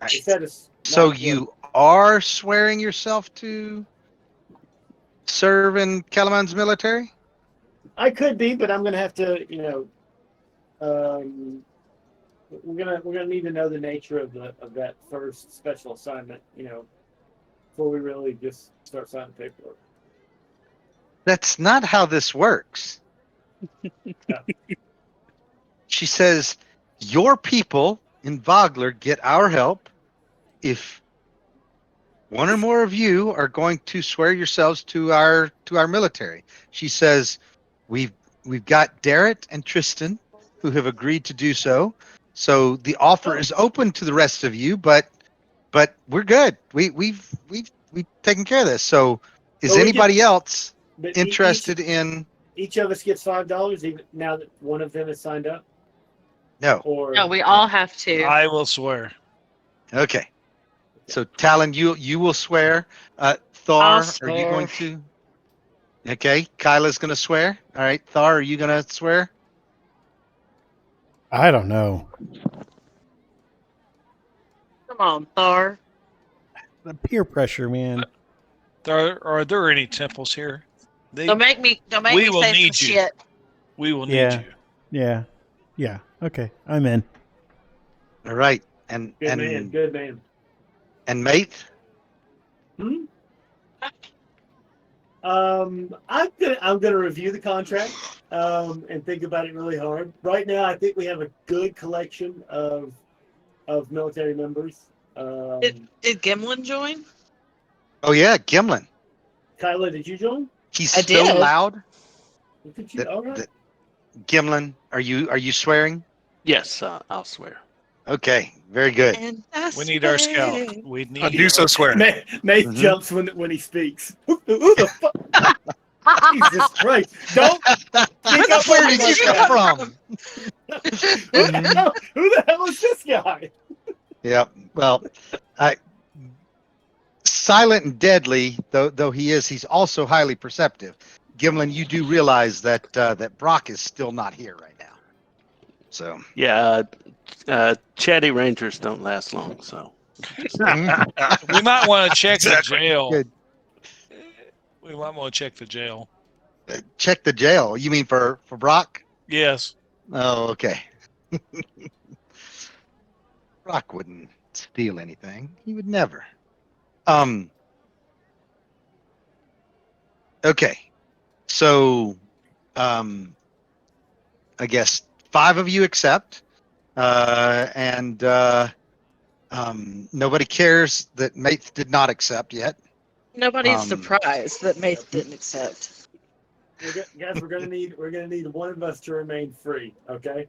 Instead of So not- you are swearing yourself to serve in Calaman's military? I could be, but I'm gonna have to, we're gonna need to know the nature of that first special assignment, before we really just start signing paperwork. That's not how this works. She says, your people in Vogler get our help if one or more of you are going to swear yourselves to our military. She says, we've got Darrett and Tristan who have agreed to do so. So the offer is open to the rest of you, but we're good. We've taken care of this. So is But we anybody else But interested in? each of us gets $5, even now that one of them is signed up. No. Or No, we all have to. I will swear. Okay. So Talon, you will swear. Thar, I'll are you swear. going to? Okay. Kyla's going to swear. All right. Thar, are you going to swear? I don't know. Come on, Thar. The peer pressure, man. Are there any temples here? Don't make me We say will some need you. shit. We will need Yeah. you. Yeah. Okay, I'm in. All right. And good man, good man. and Maith? I'm gonna review the contract and think about it really hard. Right now, I think we have a good collection of military members. Did Gimlin join? Oh yeah, Gimlin. Kyla, did you join? He's I so did. loud. Look at you. That- All right. that- Gimlin, are you swearing? Yes, I'll swear. Okay, very good. And We need our scout. We need I do so swear. Mace Mhm. jumps when he speaks. Who the fuck? Jesus Christ! Don't. Where did you come from? Who the hell is this guy? Yeah. Well, silent and deadly though he's also highly perceptive. Gimlin, you do realize that that Brock is still not here right now. So Yeah, chatty rangers don't last long, so. We might want to check Exactly. the jail. Good. We might want to check the jail. check the jail. You mean for Brock? Yes. Oh, okay. Brock wouldn't steal anything. He would never. Okay. So, I guess 5 of you accept, and nobody cares that Maith did not accept yet. Nobody's Um, surprised that Mace didn't accept. Guys, we're gonna need one of us to remain free. Okay.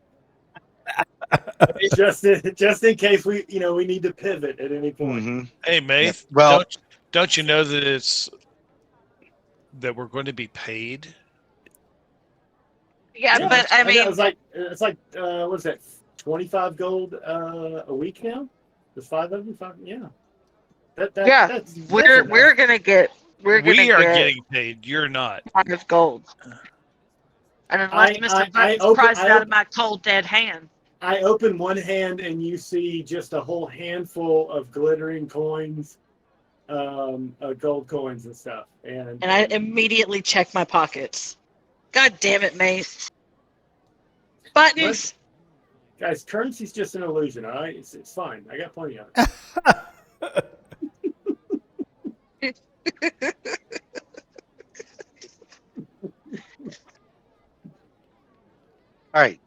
just in case we need to pivot at any point. Mhm. Hey, Maith. Well- don't you know that we're going to be paid? Yeah, but I mean, it's like what is that? 25 gold a week now. There's 5 of you. 5, yeah. That's we're enough. gonna get We are get getting paid. You're not. 5 gold. And unless Mr. Button's prized it out of my cold dead hand. I open one hand and you see just a whole handful of glittering coins, gold coins and stuff. And And I immediately check my pockets. God damn it, Mace. Buttons. guys, currency's just an illusion. All right, it's fine. I got plenty of it. All right.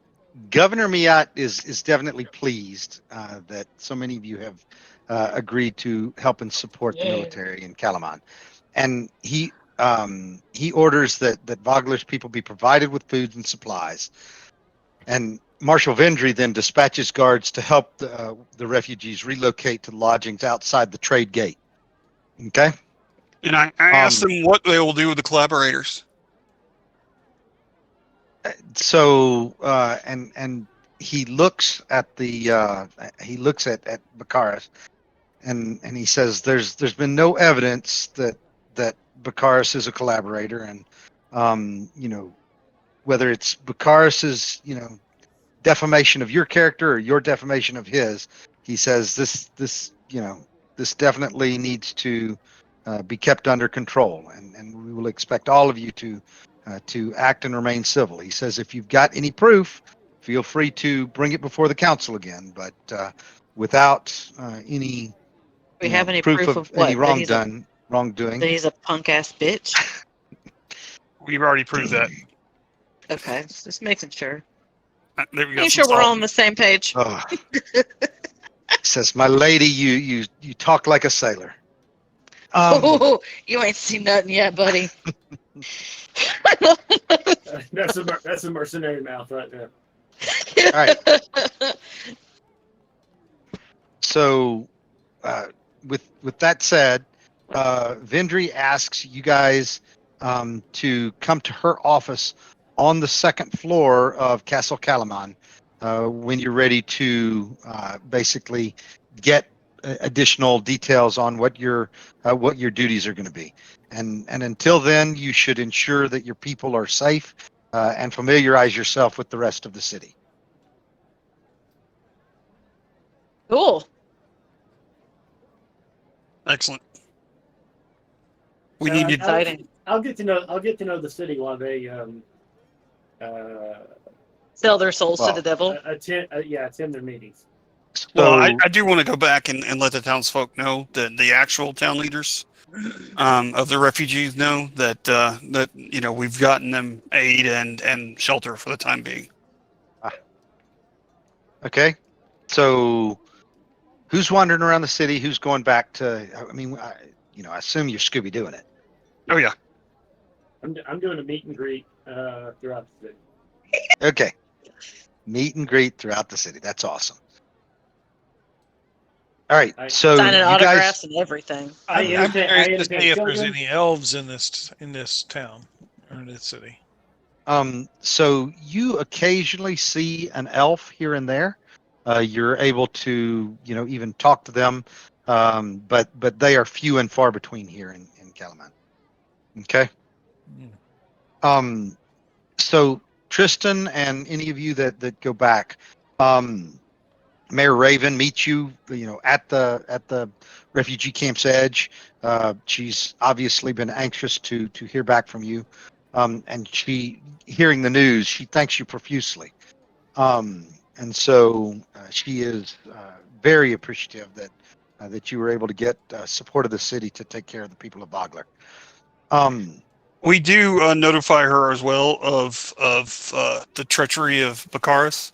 Governor Miat is definitely pleased that so many of you have agreed to help and support the military in Kalaman. And he orders that Vogler's people be provided with food and supplies. And Marshal Vendry then dispatches guards to help the refugees relocate to lodgings outside the trade gate. Okay. And I asked them what they will do with the collaborators. So and he looks at Bakaris, and he says there's been no evidence that Bakaris is a collaborator, and whether it's Bakaris's defamation of your character or your defamation of his, he says this definitely needs to be kept under control, and we will expect all of you to act and remain civil. He says if you've got any proof, feel free to bring it before the council again, but without any We have any proof of what? any That wrongdoing. he's a punk ass bitch. We've already proved that. Okay, just making sure. There we go. Making sure we're all on the same page. Oh. Says, my lady, you talk like a sailor. You ain't seen nothing yet, buddy. That's a mercenary mouth right there. All right. So, with that said, Vendry asks you guys to come to her office on the second floor of Castle Kalaman when you're ready to basically get additional details on what your duties are going to be. And until then, you should ensure that your people are safe and familiarize yourself with the rest of the city. Cool. Excellent. We So need to. Exciting. I'll get to know the city while they Sell their souls to Well, the devil. attend their meetings. Well, So, I do want to go back and let the townsfolk know, the actual town leaders of the refugees know that we've gotten them aid and shelter for the time being. okay. So, who's wandering around the city? Who's going back to? I mean, I assume you're Scooby doing it. Oh yeah. I'm doing a meet and greet throughout the city. Okay. Meet and greet throughout the city. That's awesome. All right. So Signing you autographs guys, and everything. I I'm entertain curious to see if there's children. any elves in this town or in this city. so you occasionally see an elf here and there. You're able to, even talk to them, but they are few and far between here in Kalaman. Okay. So Tristan and any of you that go back, Mayor Raven meets you, at the refugee camp's edge. She's obviously been anxious to hear back from you, and she, hearing the news, she thanks you profusely. And so she is very appreciative that you were able to get support of the city to take care of the people of Bogler. We do notify her as well of the treachery of Bakaris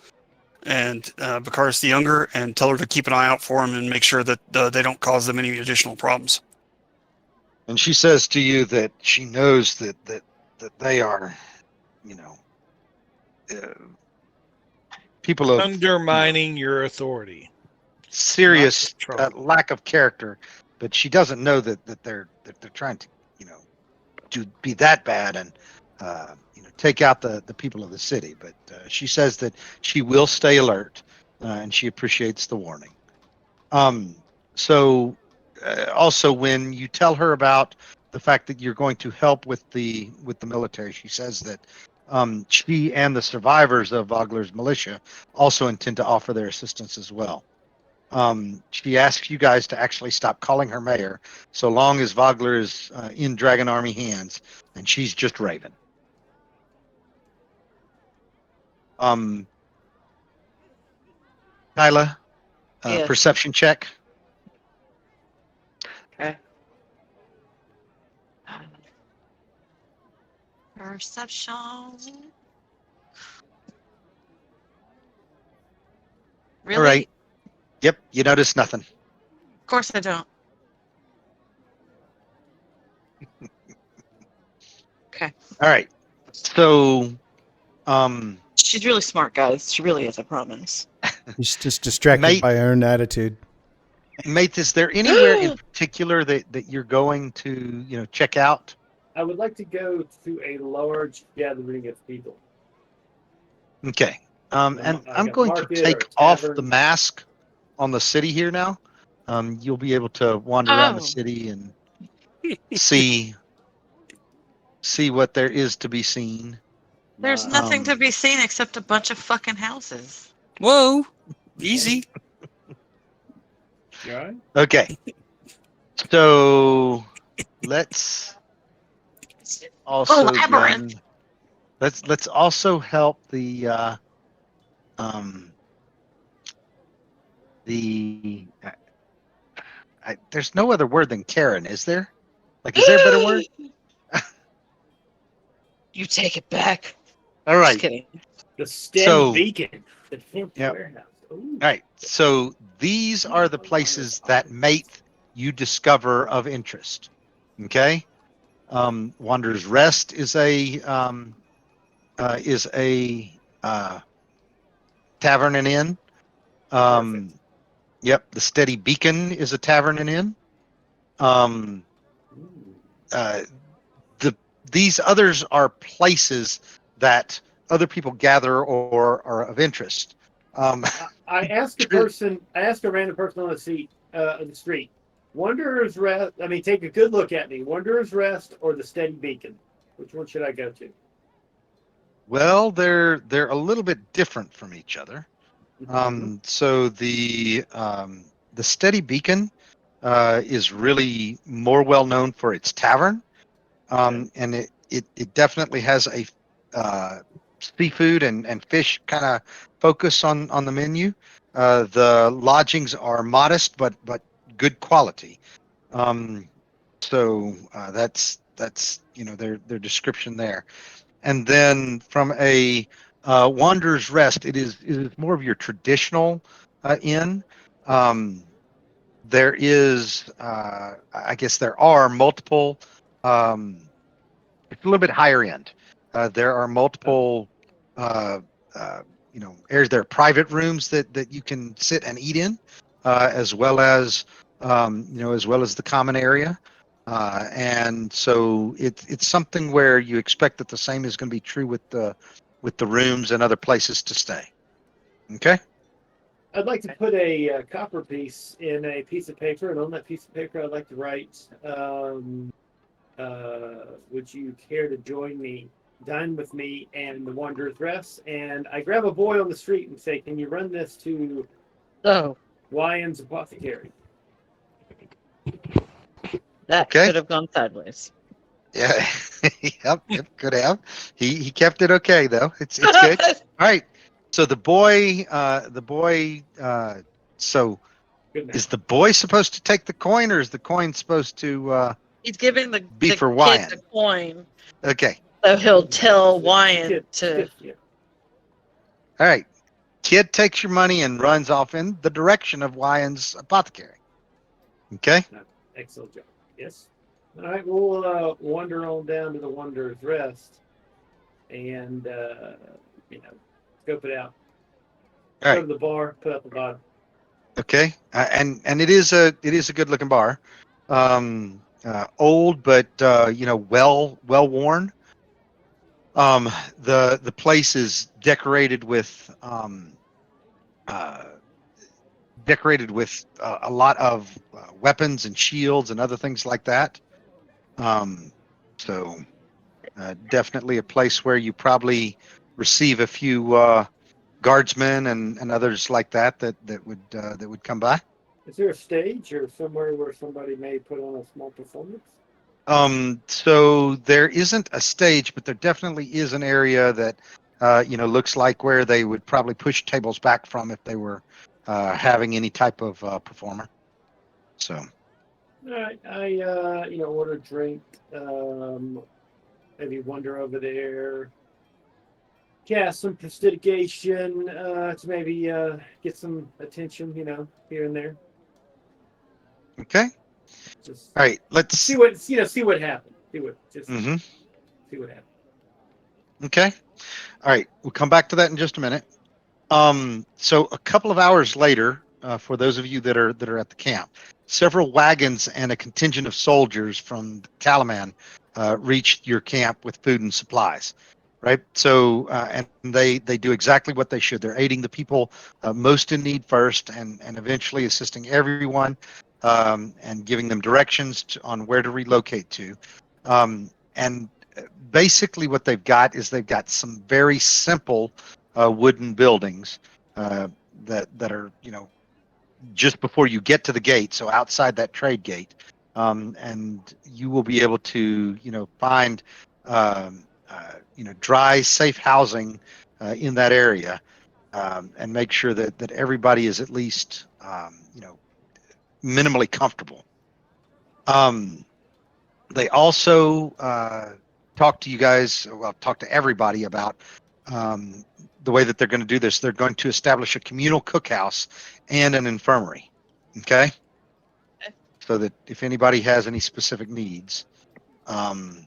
and Bakaris the Younger, and tell her to keep an eye out for him and make sure that they don't cause them any additional problems. And she says to you that she knows that they are, people of Undermining your authority. serious Not control. lack of character, but she doesn't know that they're trying to, to be that bad and take out the people of the city. But she says that she will stay alert, and she appreciates the warning. So also, when you tell her about the fact that you're going to help with the military, she says that she and the survivors of Vogler's militia also intend to offer their assistance as well. She asks you guys to actually stop calling her mayor so long as Vogler is in Dragon Army hands, and she's just Raven. Kyla, Yes. perception check. Okay. Perception. Really? All right. Yep, you notice nothing. Of course I don't. Okay. All right. So, She's really smart, guys. She really is, I promise. He's just distracted Mate. by her own attitude. Maith, is there anywhere in particular that you're going to, check out? I would like to go to a large gathering of people. Okay. And Like I'm a going to market or take a off the tavern. mask on the city here now. You'll be able to wander around the city and see what there is to be seen. There's nothing to Um, be seen except a bunch of fucking houses. Whoa, easy. You all right? Okay. So let's also labyrinth. then let's also help the um the there's no other word than Karen, is there? Like, is there a better word? You take it back. All Just right. kidding. The steady So, beacon. The Fifth Yep. warehouse. Ooh. all right. So these are the places that you discover of interest. Okay. Wanderer's Rest is a tavern and inn. Yep. The Steady Beacon is a tavern and inn. These others are places that other people gather or are of interest. I asked a random person on the street, Wanderer's Rest. I mean, take a good look at me. Wanderer's Rest or the Steady Beacon? Which one should I go to? Well, they're a little bit different from each other. So the Steady Beacon is really more well known for its tavern, and it definitely has a seafood and fish kind of focus on the menu. The lodgings are modest but good quality. So that's their description there. And then from a Wanderer's Rest, it is more of your traditional inn. There is, I guess, there are multiple. It's a little bit higher end. There are multiple, uh, areas. There are private rooms that you can sit and eat in, as well as the common area. And so it's something where you expect that the same is going to be true with the rooms and other places to stay. Okay. I'd like to put a copper piece in a piece of paper, and on that piece of paper, I'd like to write, would you care to join me, dine with me, and the Wanderer's Rest? And I grab a boy on the street and say, can you run this to Wyand's Apothecary? That Okay. could have gone sideways. Yeah. Yep. Could have. He kept it okay though. It's good. All right. So the boy. So is the boy supposed to take the coin, or is the coin supposed to He's giving the be for kid Wyan? the coin, Okay. so he'll tell Wyan to. All right. Kid takes your money and runs off in the direction of Wyan's Apothecary. Okay. Excellent job. Yes. All right, we'll wander on down to the Wanderer's Rest and scope it out. All right. Go to the bar, put up the bottom. Okay. And it is a good looking bar. Old but well worn. The place is decorated with a lot of weapons and shields and other things like that. So definitely a place where you probably receive a few guardsmen and others like that would come by. Is there a stage or somewhere where somebody may put on a small performance? So there isn't a stage, but there definitely is an area that looks like where they would probably push tables back from if they were having any type of performer. So. All right, I order a drink, maybe wander over there, cast some prestidigitation to maybe get some attention, here and there. Okay. Just all right. Let's see what happens. See what happens. Okay. All right. We'll come back to that in just a minute. So a couple of hours later, for those of you that are at the camp. Several wagons and a contingent of soldiers from Talaman reached your camp with food and supplies. Right. So and they do exactly what they should. They're aiding the people most in need first, and eventually assisting everyone and giving them directions on where to relocate to. And basically, what they've got is they've got some very simple wooden buildings that are, just before you get to the gate, so outside that trade gate, and you will be able to, find, dry, safe housing in that area, and make sure that everybody is at least, minimally comfortable. They also talk to you guys, well, talk to everybody about the way that they're going to do this. They're going to establish a communal cookhouse and an infirmary. Okay. So that if anybody has any specific needs, I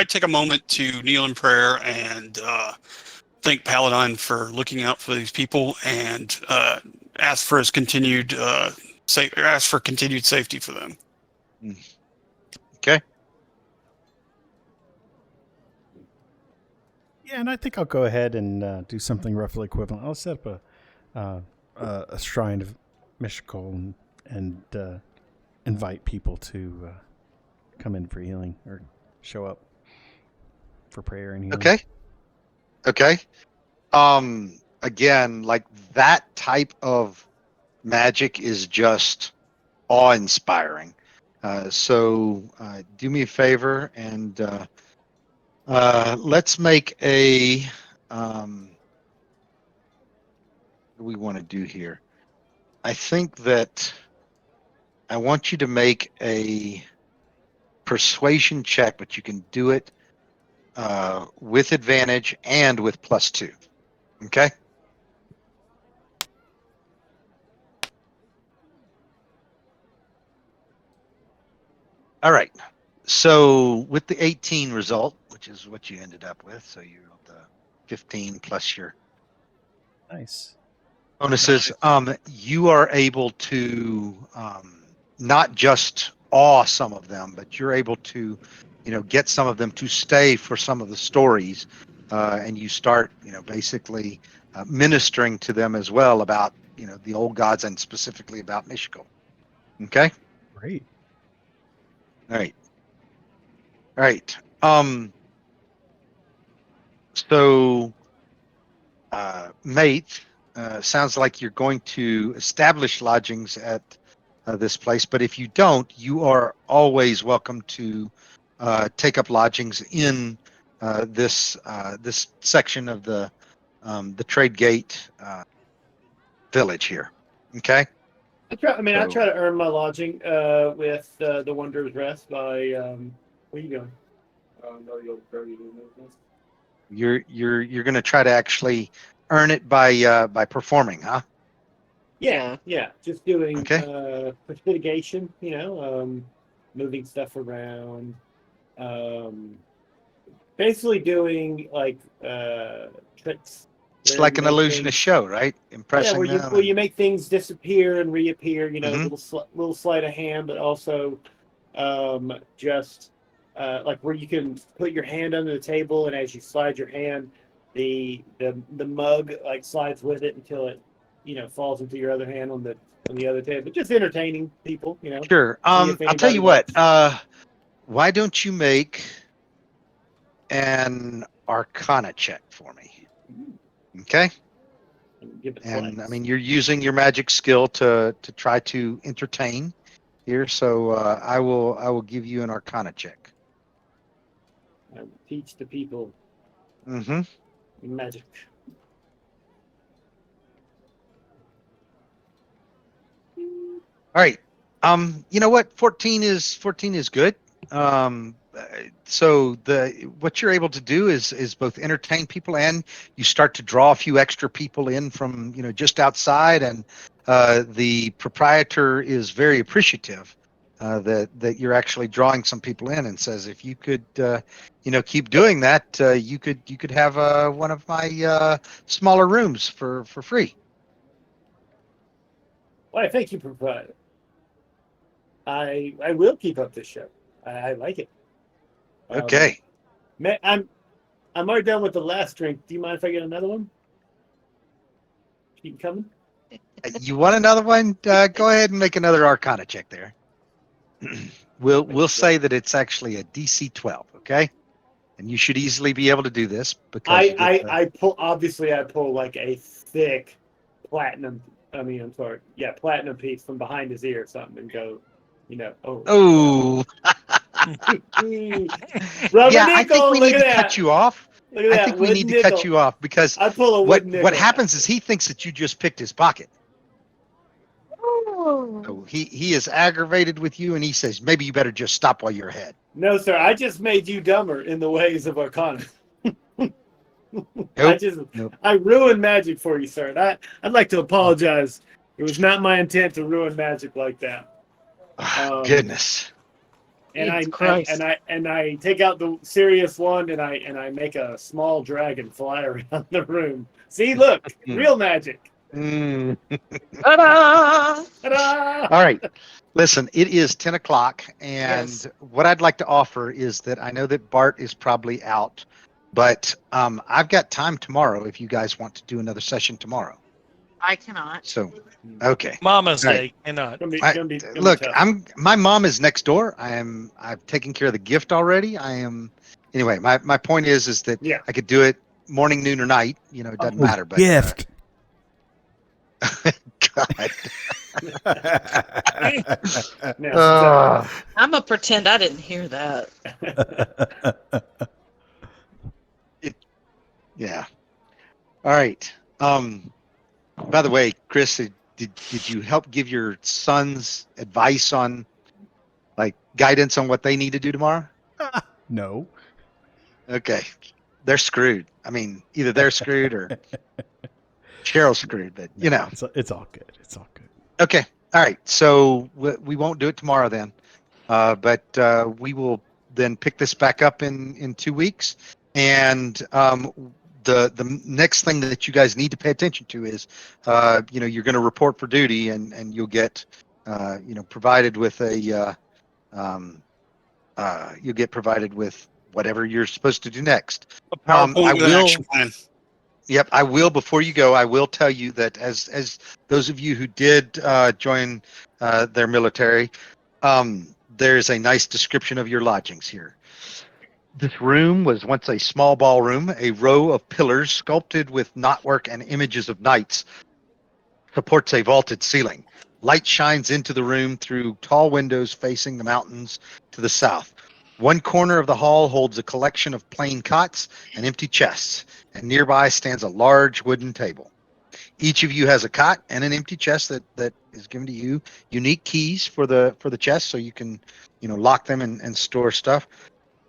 take a moment to kneel in prayer and thank Paladine for looking out for these people and ask for his continued ask for continued safety for them. Okay. Yeah, and I think I'll go ahead and do something roughly equivalent. I'll set up a shrine of Mishkol and invite people to come in for healing or show up for prayer and healing. Okay. Again, like that type of magic is just awe-inspiring. So do me a favor and let's make a. What do we want to do here? I think that I want you to make a persuasion check, but you can do it with advantage and with +2. Okay. All right. So with the 18 result, which is what you ended up with, so you rolled the 15 plus your Nice. bonuses, you are able to not just awe some of them, but you're able to, get some of them to stay for some of the stories, and you start, basically ministering to them as well about, the old gods and specifically about Mishkol. Okay. Great. All right. So, mate, sounds like you're going to establish lodgings at this place, but if you don't, you are always welcome to take up lodgings in this section of the trade gate village here. Okay. I try to earn my lodging with the Wanderer's Rest by. Where you going? You're going to try to actually earn it by performing, huh? Yeah. Just doing prestidigitation, moving stuff around, basically doing like tricks. It's like an illusionist show, right? Impressing them. Where you make things disappear and reappear. Little sleight of hand, but also just like where you can put your hand under the table, and as you slide your hand, the mug like slides with it until it falls into your other hand on the other table. Just entertaining people, Sure. I'll tell you what. Why don't you make an Arcana check for me? Okay. And I mean, you're using your magic skill to try to entertain here, so I will give you an Arcana check. I will teach the people magic. All right. You know what? 14 is good. So what you're able to do is both entertain people, and you start to draw a few extra people in from just outside, and the proprietor is very appreciative that you're actually drawing some people in, and says if you could keep doing that, you could have one of my smaller rooms for free. Why, thank you, provider. I will keep up this show. I like it. Okay. I'm already done with the last drink. Do you mind if I get another one? Keep coming. You want another one? Go ahead and make another Arcana check there. We'll say that it's actually a DC 12, okay? And you should easily be able to do this because I pull like a thick platinum. I'm sorry. Yeah, platinum piece from behind his ear or something, and go, oh. Oh. Rubber Yeah, nickel. I think we Look need at to that. cut you off. Look at I that. think we wooden need to cut nickel. you off because I pull a what wooden nickel. happens is he thinks that you just picked his pocket. Oh. So he is aggravated with you, and he says maybe you better just stop while you're ahead. No, sir. I just made you dumber in the ways of Arcana. Nope. I ruined magic for you, sir. And I'd like to apologize. It was not my intent to ruin magic like that. Goodness. And Jesus Christ. I take out the serious one and I make a small dragon fly around the room. See, look, real magic. Mm. Ta-da! Ta-da! All right. Listen, it is 10 o'clock, and Yes. what I'd like to offer is that I know that Bart is probably out, but I've got time tomorrow if you guys want to do another session tomorrow. I cannot. So, okay. Mama's All Day right. cannot. Look, tough. my mom is next door. I've taken care of the gift already. Anyway, my point is that Yeah. I could do it morning, noon, or night. It doesn't matter. But Gift. God. Now, I'm gonna pretend I didn't hear that. Yeah. All right. By the way, Chris, did you help give your sons advice on, like, guidance on what they need to do tomorrow? No. Okay. They're screwed. I mean, either they're screwed or Cheryl's screwed, but It's all good. It's all good. Okay. All right. So we won't do it tomorrow then, but we will then pick this back up in 2 weeks. And the next thing that you guys need to pay attention to is, you're going to report for duty, and you'll get, provided with you'll get provided with whatever you're supposed to do next. A PowerPoint with an action plan. Yep, I will. Before you go, I will tell you that as those of you who did join their military, there's a nice description of your lodgings here. This room was once a small ballroom. A row of pillars sculpted with knotwork and images of knights supports a vaulted ceiling. Light shines into the room through tall windows facing the mountains to the south. One corner of the hall holds a collection of plain cots and empty chests, and nearby stands a large wooden table. Each of you has a cot and an empty chest that is given to you. Unique keys for the chest, so you can lock them and store stuff.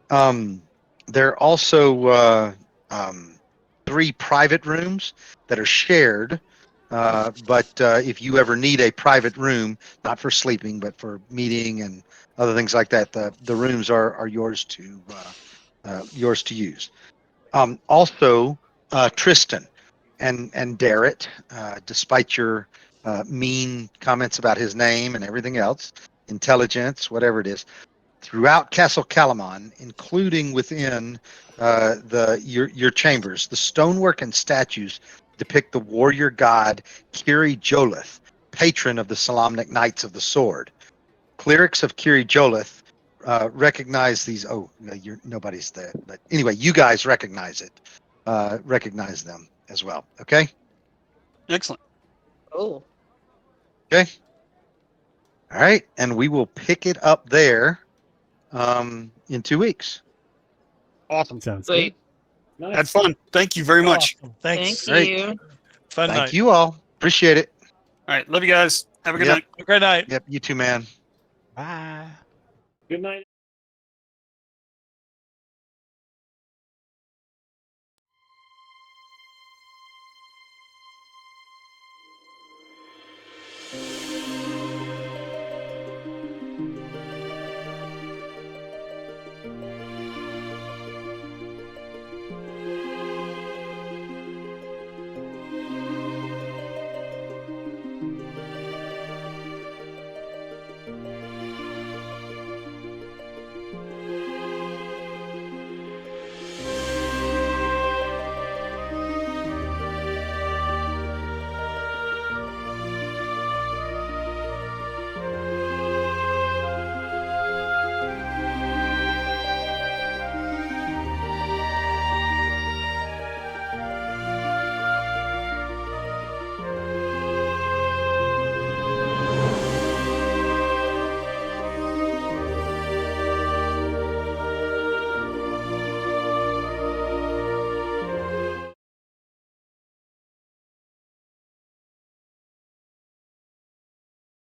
There are also 3 private rooms that are shared. But if you ever need a private room, not for sleeping, but for meeting and other things like that, the rooms are yours to use. Also, Tristan and Darrett, despite your mean comments about his name and everything else, intelligence, whatever it is, throughout Castle Calamon, including within your chambers, the stonework and statues depict the warrior god Kiri Jolith, patron of the Solamnic Knights of the Sword. Clerics of Kiri Jolith recognize these. Oh, no, nobody's there, but anyway, you guys recognize it. Recognize them as well. Okay. Excellent. Oh. Okay. All right, and we will pick it up there in 2 weeks. Awesome. Sounds Sweet. good. Had fun. Thank you very much. Awesome. Thanks. Thank Great. you. Fun Thank night. you all. Appreciate it. All right. Love you guys. Have a good Yep. night. Have a great night. Yep. You too, man. Bye. good night.